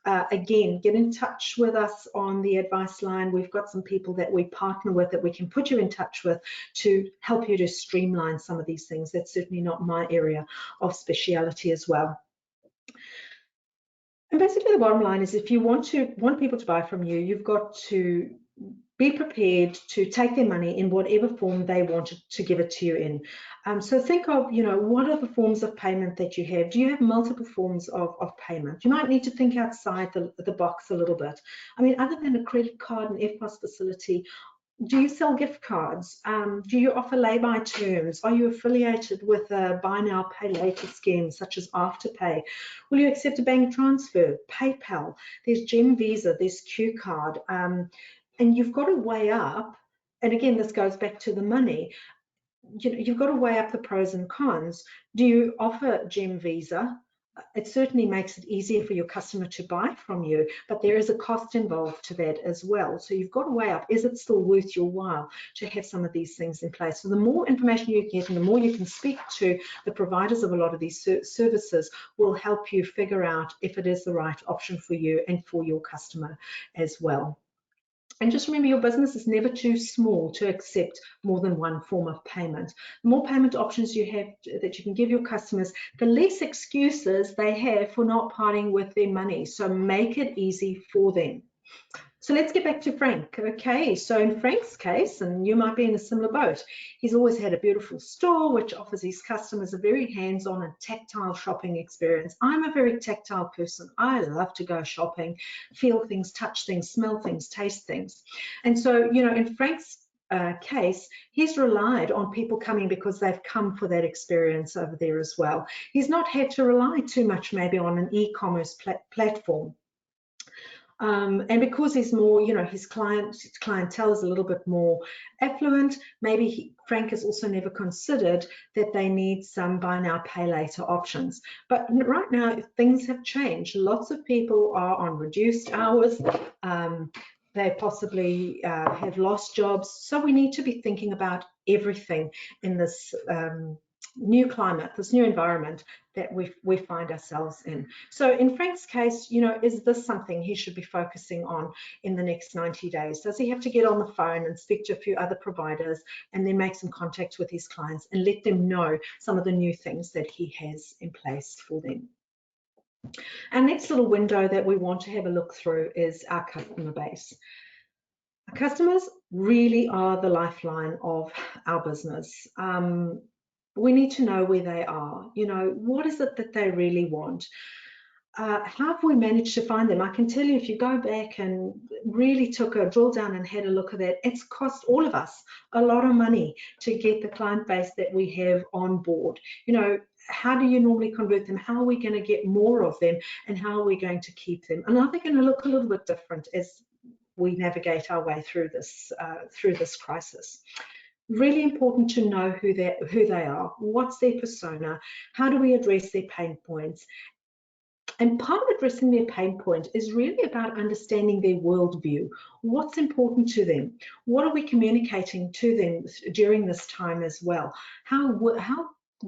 A: Again, get in touch with us on the advice line. We've got some people that we partner with that we can put you in touch with to help you to streamline some of these things. That's certainly not my area of speciality as well. And basically the bottom line is, if you want people to buy from you, you've got to be prepared to take their money in whatever form they wanted to give it to you in. So think of, what are the forms of payment that you have? Do you have multiple forms of payment? You might need to think outside the box a little bit. I mean, other than a credit card and FPOS facility, do you sell gift cards? Do you offer lay-by terms? Are you affiliated with a buy now, pay later scheme such as Afterpay? Will you accept a bank transfer? PayPal, there's Gem Visa, there's Q Card. And you've got to weigh up, and again, this goes back to the money. You've got to weigh up the pros and cons. Do you offer Gem Visa? It certainly makes it easier for your customer to buy from you, but there is a cost involved to that as well. So you've got to weigh up, is it still worth your while to have some of these things in place? So the more information you get and the more you can speak to the providers of a lot of these services will help you figure out if it is the right option for you and for your customer as well. And just remember, your business is never too small to accept more than one form of payment. The more payment options you have that you can give your customers, the less excuses they have for not parting with their money. So make it easy for them. So let's get back to Frank. Okay, so in Frank's case, and you might be in a similar boat, he's always had a beautiful store which offers his customers a very hands-on and tactile shopping experience. I'm a very tactile person. I love to go shopping, feel things, touch things, smell things, taste things. And so, in Frank's case, he's relied on people coming because they've come for that experience over there as well. He's not had to rely too much maybe on an e-commerce platform. And because he's more, his clientele is a little bit more affluent, maybe Frank has also never considered that they need some buy now, pay later options. But right now, things have changed. Lots of people are on reduced hours. They possibly have lost jobs. So we need to be thinking about everything in this new climate, this new environment that we find ourselves in. So in Frank's case, is this something he should be focusing on in the next 90 days? Does he have to get on the phone and speak to a few other providers and then make some contact with his clients and let them know some of the new things that he has in place for them? Our next little window that we want to have a look through is our customer base. Our customers really are the lifeline of our business. We need to know where they are. What is it that they really want? How have we managed to find them? I can tell you, if you go back and really took a drill down and had a look at that, it's cost all of us a lot of money to get the client base that we have on board. How do you normally convert them? How are we going to get more of them? And how are we going to keep them? And are they going to look a little bit different as we navigate our way through this crisis? Really important to know who they are, what's their persona, how do we address their pain points, And part of addressing their pain point is really about understanding their worldview. What's important to them? What are we communicating to them during this time as well? How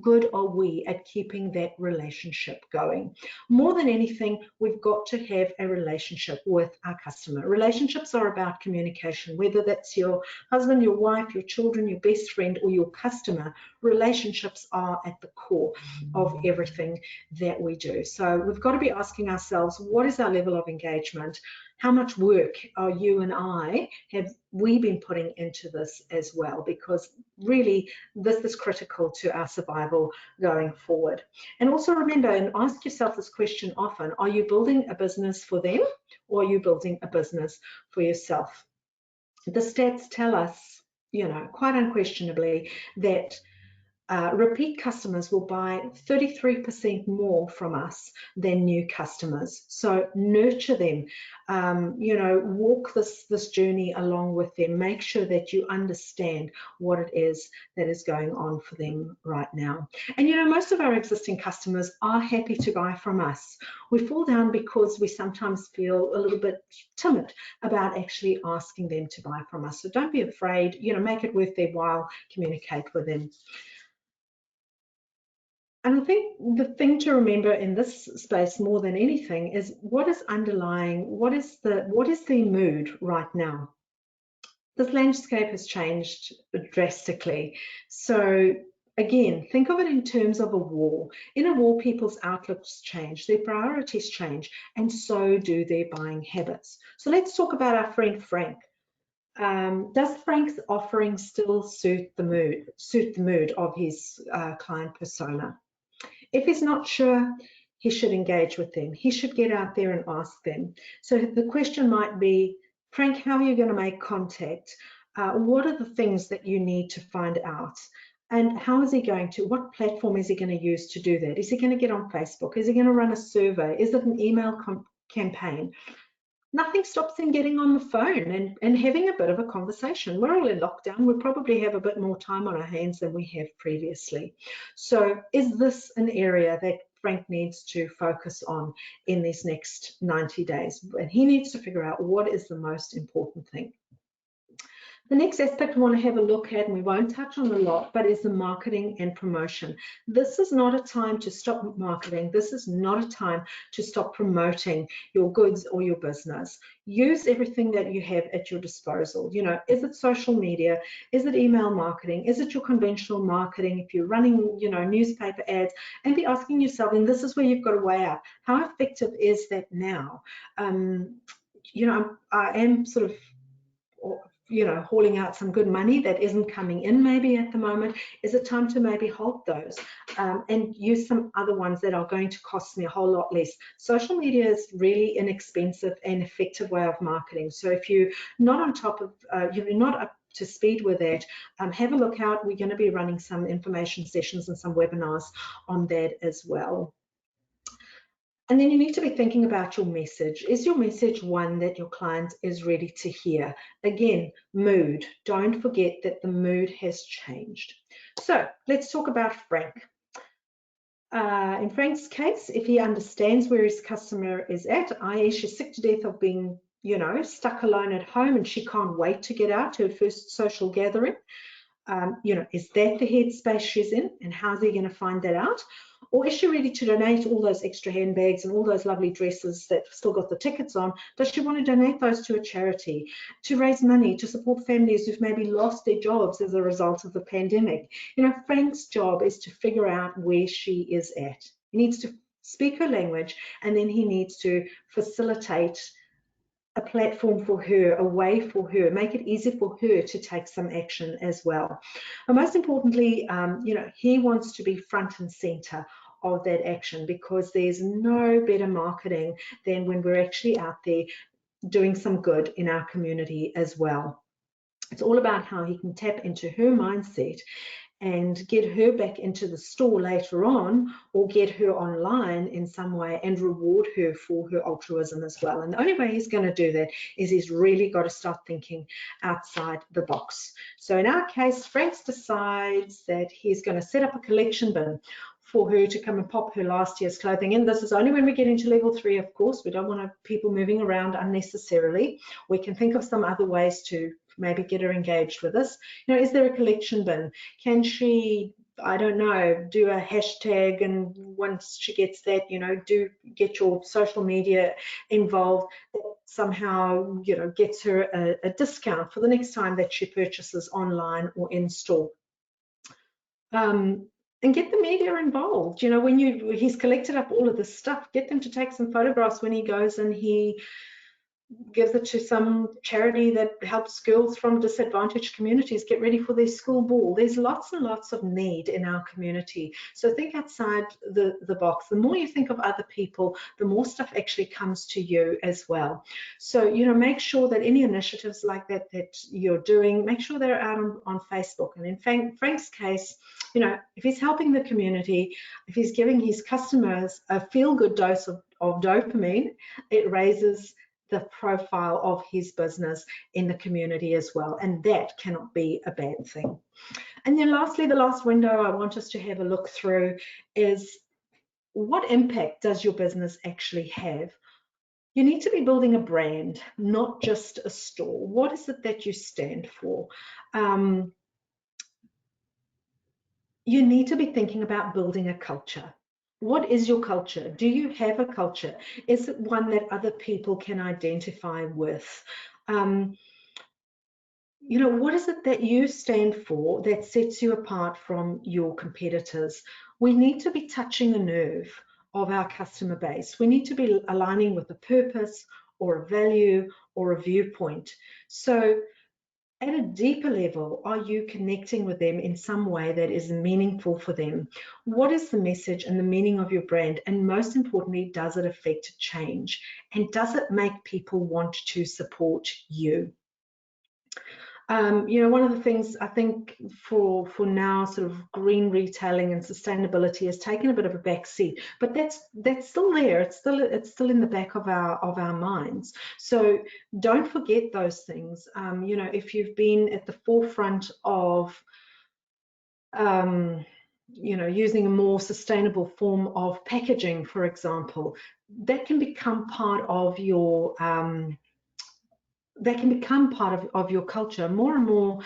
A: good are we at keeping that relationship going? More than anything, we've got to have a relationship with our customer. Relationships are about communication, whether that's your husband, your wife, your children, your best friend, or your customer. Relationships are at the core of everything that we do. So we've got to be asking ourselves, what is our level of engagement? How much work are you and I have we been putting into this as well? Because really, this is critical to our survival going forward. And also remember and ask yourself this question often: are you building a business for them, or are you building a business for yourself? The stats tell us, quite unquestionably, that repeat customers will buy 33% more from us than new customers. So nurture them, walk this journey along with them. Make sure that you understand what it is that is going on for them right now. And most of our existing customers are happy to buy from us. We fall down because we sometimes feel a little bit timid about actually asking them to buy from us. So don't be afraid, make it worth their while, communicate with them. And I think the thing to remember in this space more than anything is what is underlying, what is the mood right now? This landscape has changed drastically. So again, think of it in terms of a war. In a war, people's outlooks change, their priorities change, and so do their buying habits. So let's talk about our friend Frank. Does Frank's offering still suit the mood of his client persona? If he's not sure, he should engage with them. He should get out there and ask them. So the question might be, Frank, how are you going to make contact? What are the things that you need to find out? And how is he going to, what platform is he going to use to do that? Is he going to get on Facebook? Is he going to run a survey? Is it an email campaign? Nothing stops him getting on the phone and having a bit of a conversation. We're all in lockdown. We probably have a bit more time on our hands than we have previously. So is this an area that Frank needs to focus on in these next 90 days? And he needs to figure out what is the most important thing. The next aspect we want to have a look at, and we won't touch on a lot, but is the marketing and promotion. This is not a time to stop marketing. This is not a time to stop promoting your goods or your business. Use everything that you have at your disposal. Is it social media? Is it email marketing? Is it your conventional marketing? If you're running, newspaper ads, and be asking yourself, and this is where you've got to weigh up, how effective is that now? I am sort of hauling out some good money that isn't coming in maybe at the moment. Is it time to maybe halt those and use some other ones that are going to cost me a whole lot less? Social media is really inexpensive and effective way of marketing. So if you're not on top of, you're not up to speed with that, have a look out. We're going to be running some information sessions and some webinars on that as well. And then you need to be thinking about your message. Is your message one that your client is ready to hear? Again, mood. Don't forget that the mood has changed. So let's talk about Frank. In Frank's case, if he understands where his customer is at, i.e. she's sick to death of being, stuck alone at home and she can't wait to get out to her first social gathering. Is that the headspace she's in, and how's he going to find that out? Or is she ready to donate all those extra handbags and all those lovely dresses that still got the tickets on? Does she want to donate those to a charity, to raise money, to support families who've maybe lost their jobs as a result of the pandemic? Frank's job is to figure out where she is at. He needs to speak her language, and then he needs to facilitate a platform for her, a way for her, make it easy for her to take some action as well. But most importantly, he wants to be front and center of that action, because there's no better marketing than when we're actually out there doing some good in our community as well. It's all about how he can tap into her mindset and get her back into the store later on, or get her online in some way and reward her for her altruism as well. And the only way he's going to do that is he's really got to start thinking outside the box. So in our case, Frank decides that he's going to set up a collection bin for her to come and pop her last year's clothing in. This is only when we get into level 3, of course. We don't want people moving around unnecessarily. We can think of some other ways to maybe get her engaged with us. Is there a collection bin? Can she, I don't know, do a hashtag, and once she gets that, do get your social media involved, that somehow, gets her a discount for the next time that she purchases online or in store. And get the media involved. When he's collected up all of this stuff, get them to take some photographs when he goes and he gives it to some charity that helps girls from disadvantaged communities get ready for their school ball. There's lots and lots of need in our community. So think outside the box. The more you think of other people, the more stuff actually comes to you as well. So, make sure that any initiatives like that you're doing, make sure they're out on Facebook. And in Frank's case, if he's helping the community, if he's giving his customers a feel-good dose of dopamine, it raises the profile of his business in the community as well, and that cannot be a bad thing. And then lastly, the last window I want us to have a look through is, what impact does your business actually have? You need to be building a brand, not just a store. What is it that you stand for? You need to be thinking about building a culture. What is your culture? Do you have a culture? Is it one that other people can identify with? What is it that you stand for that sets you apart from your competitors? We need to be touching a nerve of our customer base. We need to be aligning with a purpose or a value or a viewpoint. So at a deeper level, are you connecting with them in some way that is meaningful for them? What is the message and the meaning of your brand? And most importantly, does it affect change? And does it make people want to support you? One of the things I think for now, sort of green retailing and sustainability has taken a bit of a back seat, but that's still there. It's still in the back of our minds. So don't forget those things. If you've been at the forefront of using a more sustainable form of packaging, for example, that can become part of your of your culture. More and more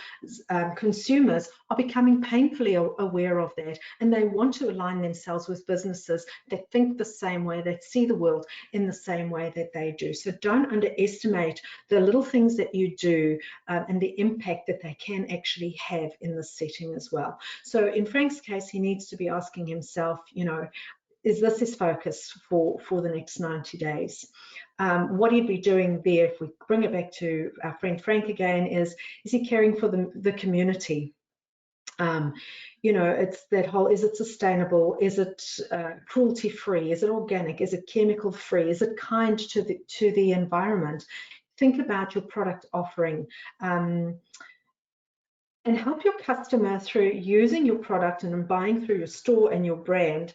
A: consumers are becoming painfully aware of that, and they want to align themselves with businesses that think the same way, that see the world in the same way that they do. So don't underestimate the little things that you do and the impact that they can actually have in this setting as well. So in Frank's case, he needs to be asking himself, is this his focus for the next 90 days? What he'd be doing there, if we bring it back to our friend Frank again, is he caring for the community? It's that whole, is it sustainable? Is it cruelty-free? Is it organic? Is it chemical-free? Is it kind to the environment? Think about your product offering. And help your customer through using your product and buying through your store and your brand.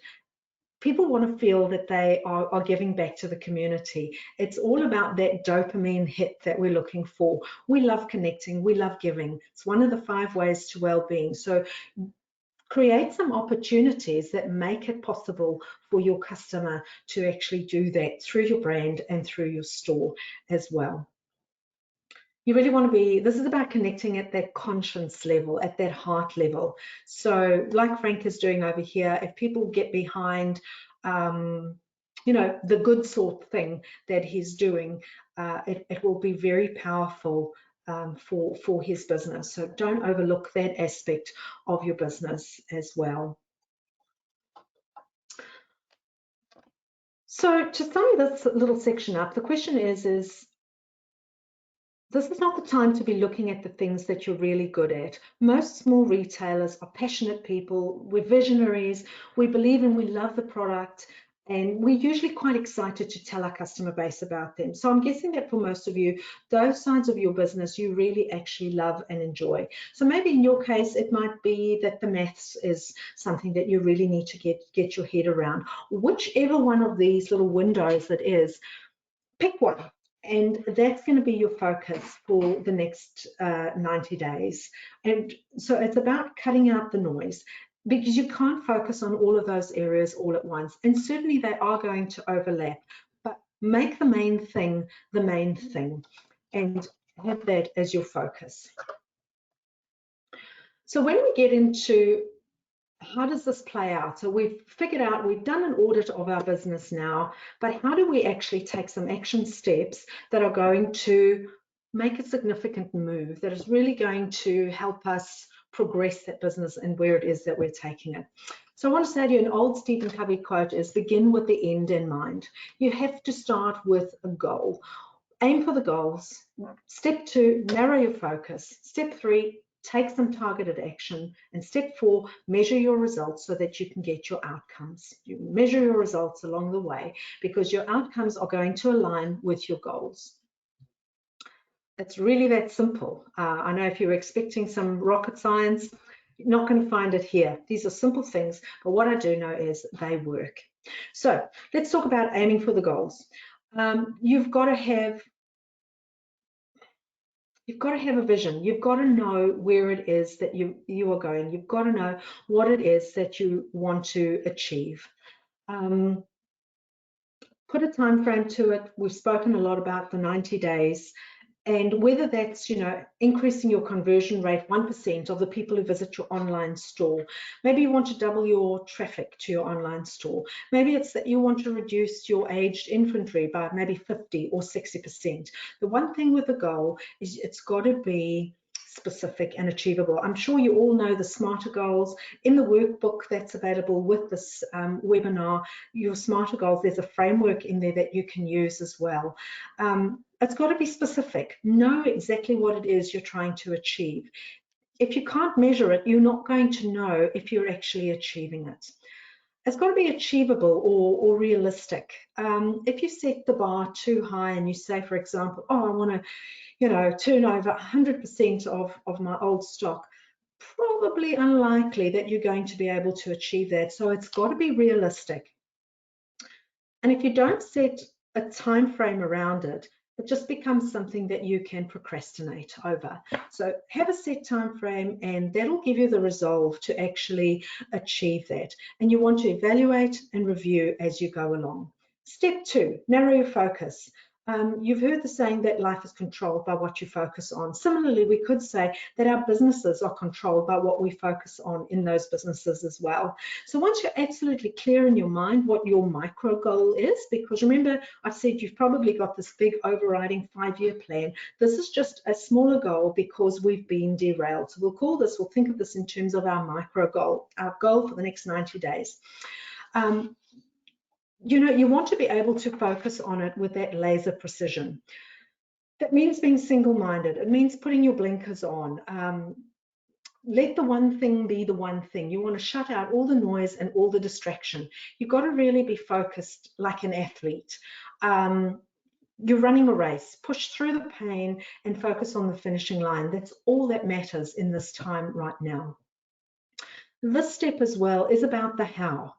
A: People want to feel that they are giving back to the community. It's all about that dopamine hit that we're looking for. We love connecting, we love giving. It's one of the 5 ways to well-being. So create some opportunities that make it possible for your customer to actually do that through your brand and through your store as well. You really want to be, this is about connecting at that conscience level, at that heart level. So like Frank is doing over here, if people get behind, the good sort thing that he's doing, it will be very powerful for his business. So don't overlook that aspect of your business as well. So to sum this little section up, the question is this is not the time to be looking at the things that you're really good at. Most small retailers are passionate people. We're visionaries. We believe and we love the product. And we're usually quite excited to tell our customer base about them. So I'm guessing that for most of you, those sides of your business you really actually love and enjoy. So maybe in your case, it might be that the maths is something that you really need to get your head around. Whichever one of these little windows it is, pick one. And that's going to be your focus for the next 90 days. And so it's about cutting out the noise. because you can't focus on all of those areas all at once. And certainly they are going to overlap, but make the main thing and have that as your focus. So when we get into how does this play out? So we've figured out, we've done an audit of our business now, but how do we actually take some action steps that are going to make a significant move, that is really going to help us progress that business and where it is that we're taking it? So I want to say to you, an old Stephen Covey quote is, begin with the end in mind. You have to start with a goal. Aim for the goals. Step 2, narrow your focus. Step 3, take some targeted action. And step 4, measure your results so that you can get your outcomes. You measure your results along the way because your outcomes are going to align with your goals. It's really that simple. I know if you're expecting some rocket science, you're not going to find it here. These are simple things, but what I do know is they work. So let's talk about aiming for the goals. You've got to have a vision. You've got to know where it is that you are going. You've got to know what it is that you want to achieve. Put a time frame to it. We've spoken a lot about the 90 days. And whether that's, increasing your conversion rate 1% of the people who visit your online store. Maybe you want to double your traffic to your online store. Maybe it's that you want to reduce your aged inventory by maybe 50 or 60%. The one thing with the goal is it's got to be specific and achievable. I'm sure you all know the SMARTER goals. In the workbook that's available with this webinar, your SMARTER goals, there's a framework in there that you can use as well. It's got to be specific. Know exactly what it is you're trying to achieve. If you can't measure it, you're not going to know if you're actually achieving it. It's got to be achievable or realistic. If you set the bar too high and you say, for example, oh, I want to, turn over 100% of my old stock, probably unlikely that you're going to be able to achieve that. So it's got to be realistic. And if you don't set a time frame around it, it just becomes something that you can procrastinate over. So have a set time frame, and that'll give you the resolve to actually achieve that. And you want to evaluate and review as you go along. Step 2, narrow your focus. You've heard the saying that life is controlled by what you focus on. Similarly, we could say that our businesses are controlled by what we focus on in those businesses as well. So once you're absolutely clear in your mind what your micro goal is, because remember, I've said you've probably got this big overriding 5-year plan. This is just a smaller goal because we've been derailed. So we'll think of this in terms of our micro goal, our goal for the next 90 days. You want to be able to focus on it with that laser precision. That means being single-minded. It means putting your blinkers on. Let the one thing be the one thing. You want to shut out all the noise and all the distraction. You've got to really be focused like an athlete. You're running a race. Push through the pain and focus on the finishing line. That's all that matters in this time right now. This step as well is about the how.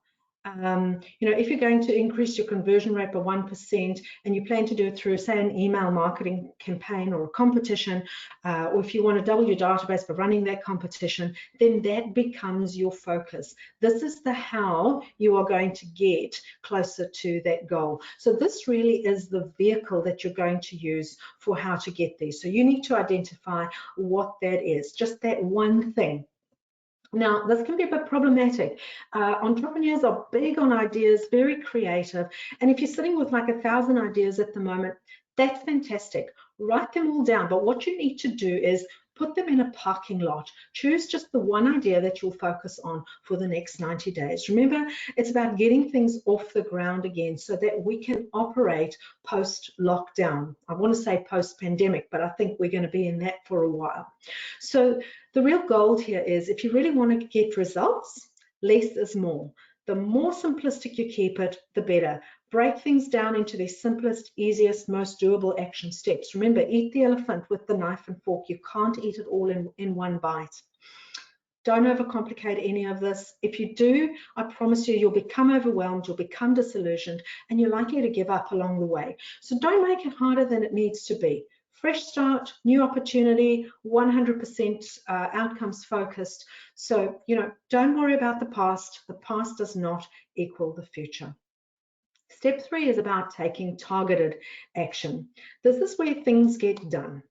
A: If you're going to increase your conversion rate by 1% and you plan to do it through, say, an email marketing campaign or a competition, or if you want to double your database by running that competition, then that becomes your focus. This is the how you are going to get closer to that goal. So this really is the vehicle that you're going to use for how to get there. So you need to identify what that is, just that one thing. Now, this can be a bit problematic. Entrepreneurs are big on ideas, very creative. And if you're sitting with like 1,000 ideas at the moment, that's fantastic. Write them all down. But what you need to do is put them in a parking lot. Choose just the one idea that you'll focus on for the next 90 days. Remember, it's about getting things off the ground again so that we can operate post-lockdown. I want to say post-pandemic, but I think we're going to be in that for a while. So the real goal here is, if you really want to get results, less is more. The more simplistic you keep it, the better. Break things down into the simplest, easiest, most doable action steps. Remember, eat the elephant with the knife and fork. You can't eat it all in one bite. Don't overcomplicate any of this. If you do, I promise you'll become overwhelmed, you'll become disillusioned, and you're likely to give up along the way. So don't make it harder than it needs to be. fresh start, new opportunity, 100% outcomes focused. So, don't worry about the past. The past does not equal the future. Step 3 is about taking targeted action. This is where things get done.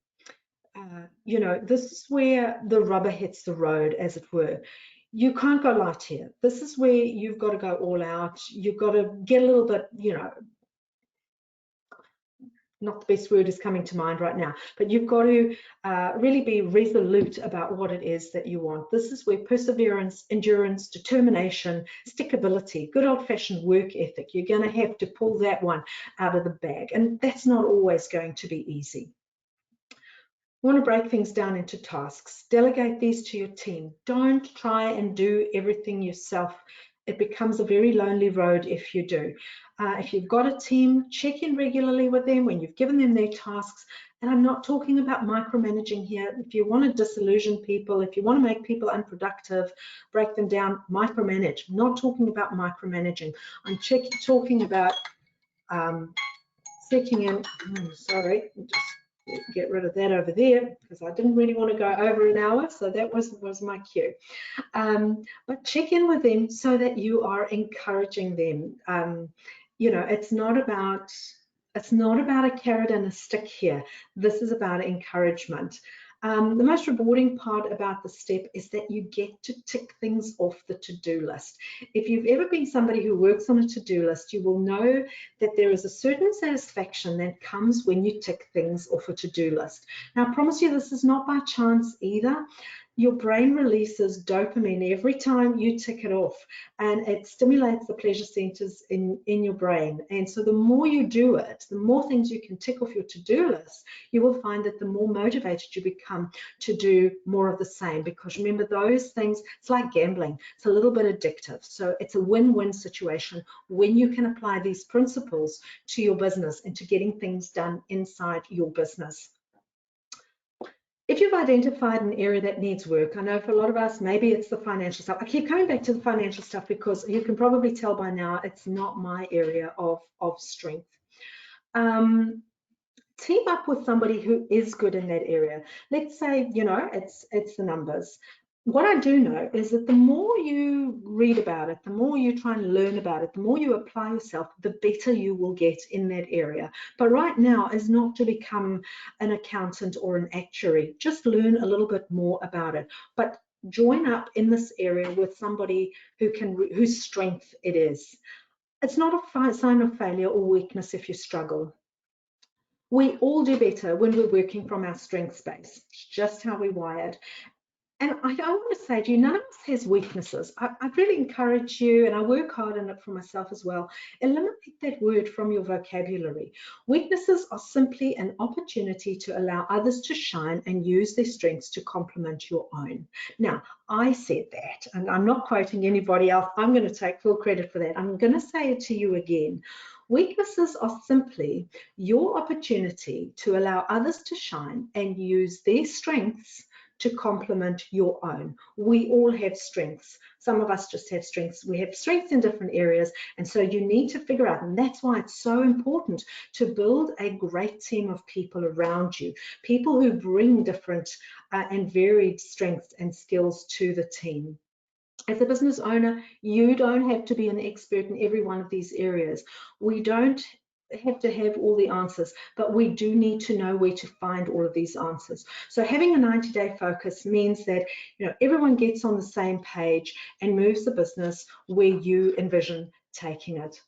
A: This is where the rubber hits the road, as it were. You can't go light here. This is where you've got to go all out. You've got to get a little bit, not the best word is coming to mind right now, but you've got to really be resolute about what it is that you want. This is where perseverance, endurance, determination, stickability, good old-fashioned work ethic, you're going to have to pull that one out of the bag. And that's not always going to be easy. You want to break things down into tasks. Delegate these to your team. Don't try and do everything yourself. It becomes a very lonely road if you do. If you've got a team, check in regularly with them when you've given them their tasks. And I'm not talking about micromanaging here. If you want to disillusion people, if you want to make people unproductive, break them down, micromanage. I'm not talking about micromanaging. I'm talking about checking in. Sorry, just get rid of that over there because I didn't really want to go over an hour, so that was my cue. But check in with them so that you are encouraging them. It's not about a carrot and a stick here. This is about encouragement. The most rewarding part about the step is that you get to tick things off the to-do list. If you've ever been somebody who works on a to-do list, you will know that there is a certain satisfaction that comes when you tick things off a to-do list. Now, I promise you this is not by chance either. Your brain releases dopamine every time you tick it off, and it stimulates the pleasure centers in your brain. And so the more you do it, the more things you can tick off your to-do list, you will find that the more motivated you become to do more of the same. Because remember, those things, it's like gambling. It's a little bit addictive. So it's a win-win situation when you can apply these principles to your business and to getting things done inside your business. If you've identified an area that needs work, I know for a lot of us, maybe it's the financial stuff. I keep coming back to the financial stuff because you can probably tell by now it's not my area of strength. Team up with somebody who is good in that area. Let's say, it's the numbers. What I do know is that the more you read about it, the more you try and learn about it, the more you apply yourself, the better you will get in that area. But right now is not to become an accountant or an actuary. Just learn a little bit more about it. But join up in this area with somebody whose strength it is. It's not a sign of failure or weakness if you struggle. We all do better when we're working from our strength space. It's just how we're wired. And I want to say to you, none of us has weaknesses. I really encourage you, and I work hard on it for myself as well, eliminate that word from your vocabulary. Weaknesses are simply an opportunity to allow others to shine and use their strengths to complement your own. Now, I said that, and I'm not quoting anybody else. I'm going to take full credit for that. I'm going to say it to you again. Weaknesses are simply your opportunity to allow others to shine and use their strengths to complement your own. We all have strengths. Some of us just have strengths. We have strengths in different areas, and so you need to figure out, and that's why it's so important to build a great team of people around you, people who bring different and varied strengths and skills to the team. As a business owner, you don't have to be an expert in every one of these areas. We don't have to have all the answers, but we do need to know where to find all of these answers. So having a 90-day focus means that everyone gets on the same page and moves the business where you envision taking it.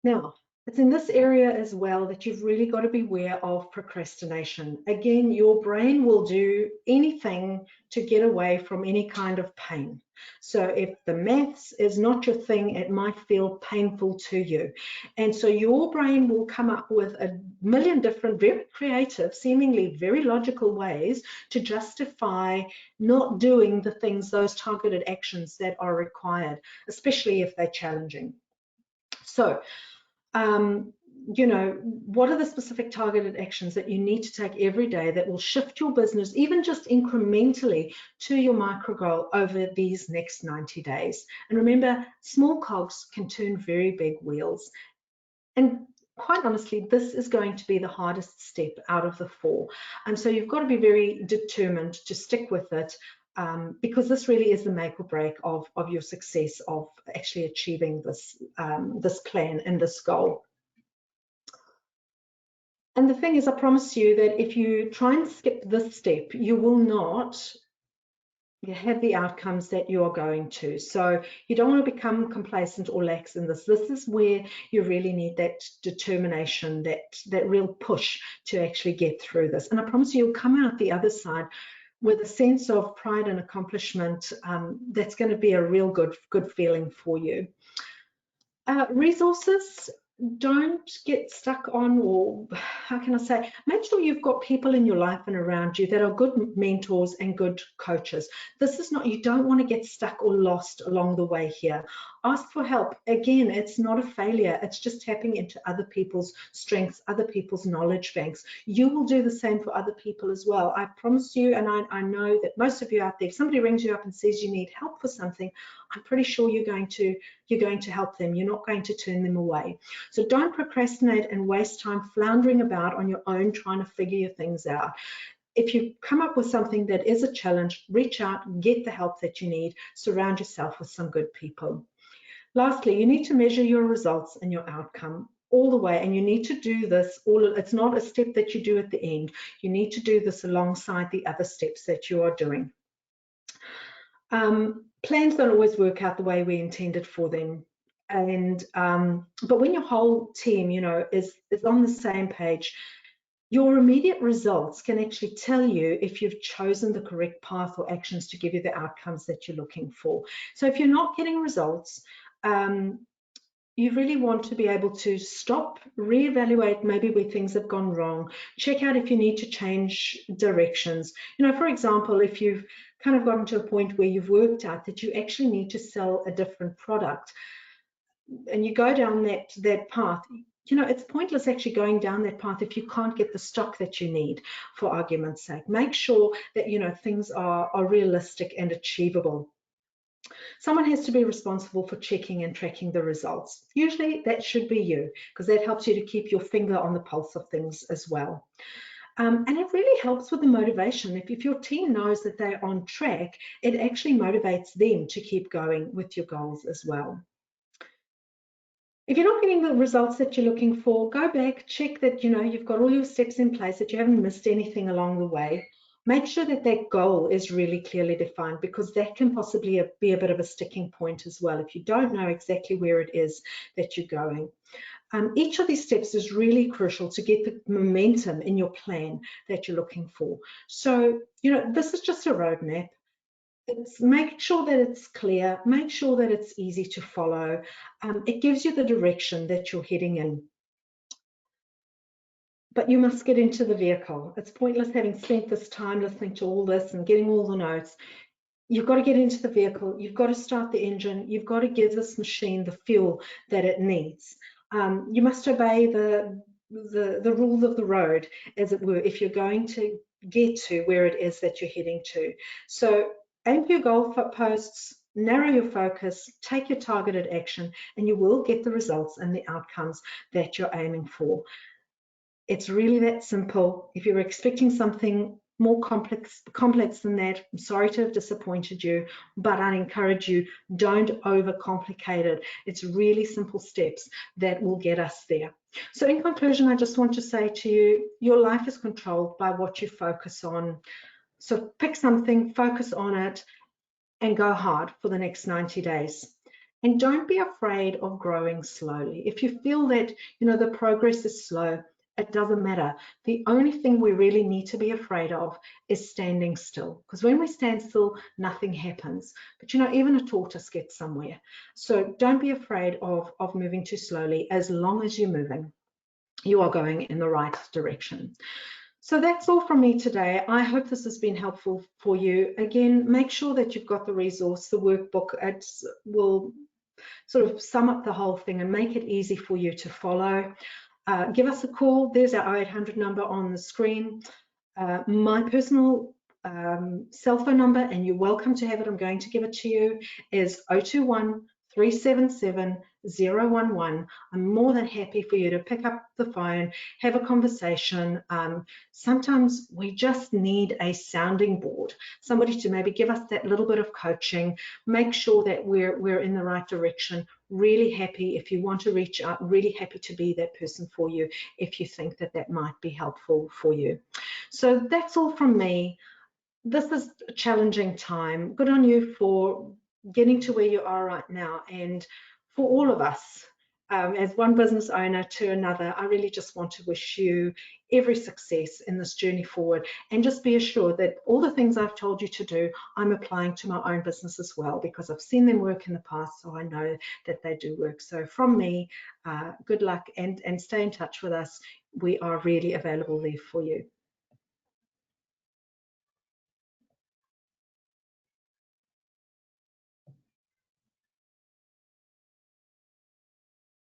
A: Now, it's in this area as well that you've really got to be aware of procrastination. Again, your brain will do anything to get away from any kind of pain. So if the maths is not your thing, it might feel painful to you. And so your brain will come up with a million different, very creative, seemingly very logical ways to justify not doing the things, those targeted actions that are required, especially if they're challenging. So, what are the specific targeted actions that you need to take every day that will shift your business, even just incrementally, to your micro goal over these next 90 days? And remember, small cogs can turn very big wheels. And quite honestly, this is going to be the hardest step out of the 4. And so you've got to be very determined to stick with it, because this really is the make or break of your success of actually achieving this, this plan and this goal. And the thing is, I promise you that if you try and skip this step, you will not have the outcomes that you are going to. So you don't want to become complacent or lax in this. This is where you really need that determination, that real push to actually get through this. And I promise you, you'll come out the other side with a sense of pride and accomplishment. That's going to be a real good feeling for you. Resources, don't get stuck on, or how can I say, make sure you've got people in your life and around you that are good mentors and good coaches. This is not, you don't want to get stuck or lost along the way here. Ask for help. Again, it's not a failure. It's just tapping into other people's strengths, other people's knowledge banks. You will do the same for other people as well. I promise you, and I know that most of you out there, if somebody rings you up and says you need help for something, I'm pretty sure you're going to help them. You're not going to turn them away. So don't procrastinate and waste time floundering about on your own trying to figure your things out. If you come up with something that is a challenge, reach out, get the help that you need, surround yourself with some good people. Lastly, you need to measure your results and your outcome all the way, and you need to do this it's not a step that you do at the end. You need to do this alongside the other steps that you are doing. Plans don't always work out the way we intended for them. And but when your whole team, is on the same page, your immediate results can actually tell you if you've chosen the correct path or actions to give you the outcomes that you're looking for. So if you're not getting results, you really want to be able to stop, reevaluate maybe where things have gone wrong, check out if you need to change directions. For example, if you've kind of gotten to a point where you've worked out that you actually need to sell a different product, and you go down that path, it's pointless actually going down that path if you can't get the stock that you need, for argument's sake. Make sure that, things are realistic and achievable. Someone has to be responsible for checking and tracking the results. Usually that should be you, because that helps you to keep your finger on the pulse of things as well. And it really helps with the motivation. If your team knows that they're on track, it actually motivates them to keep going with your goals as well. If you're not getting the results that you're looking for, go back, check that you've got all your steps in place, that you haven't missed anything along the way. Make sure that that goal is really clearly defined, because that can possibly be a bit of a sticking point as well if you don't know exactly where it is that you're going. Each of these steps is really crucial to get the momentum in your plan that you're looking for. So, this is just a roadmap. Make sure that it's clear, make sure that it's easy to follow. It gives you the direction that you're heading in. But you must get into the vehicle. It's pointless having spent this time listening to all this and getting all the notes. You've got to get into the vehicle. You've got to start the engine. You've got to give this machine the fuel that it needs. You must obey the rules of the road, as it were, if you're going to get to where it is that you're heading to. So aim for your goal posts, narrow your focus, take your targeted action, and you will get the results and the outcomes that you're aiming for. It's really that simple. If you're expecting something more complex than that, I'm sorry to have disappointed you, but I encourage you, don't overcomplicate it. It's really simple steps that will get us there. So in conclusion, I just want to say to you, your life is controlled by what you focus on. So pick something, focus on it, and go hard for the next 90 days. And don't be afraid of growing slowly. If you feel that, the progress is slow, it doesn't matter. The only thing we really need to be afraid of is standing still, because when we stand still, nothing happens. But even a tortoise gets somewhere. So don't be afraid of moving too slowly. As long as you're moving, you are going in the right direction. So that's all from me today. I hope this has been helpful for you. Again, make sure that you've got the resource, the workbook. It will sort of sum up the whole thing and make it easy for you to follow. Give us a call. There's our 0800 number on the screen. My personal cell phone number, and you're welcome to have it, I'm going to give it to you, is 021 377 011. I'm more than happy for you to pick up the phone, have a conversation. Sometimes we just need a sounding board, somebody to maybe give us that little bit of coaching, make sure that we're in the right direction. Really happy if you want to reach out, really happy to be that person for you if you think that that might be helpful for you. So that's all from me. This is a challenging time. Good on you for getting to where you are right now. And for all of us, as one business owner to another, I really just want to wish you every success in this journey forward, and just be assured that all the things I've told you to do, I'm applying to my own business as well, because I've seen them work in the past, so I know that they do work. So from me, good luck, and stay in touch with us. We are really available there for you.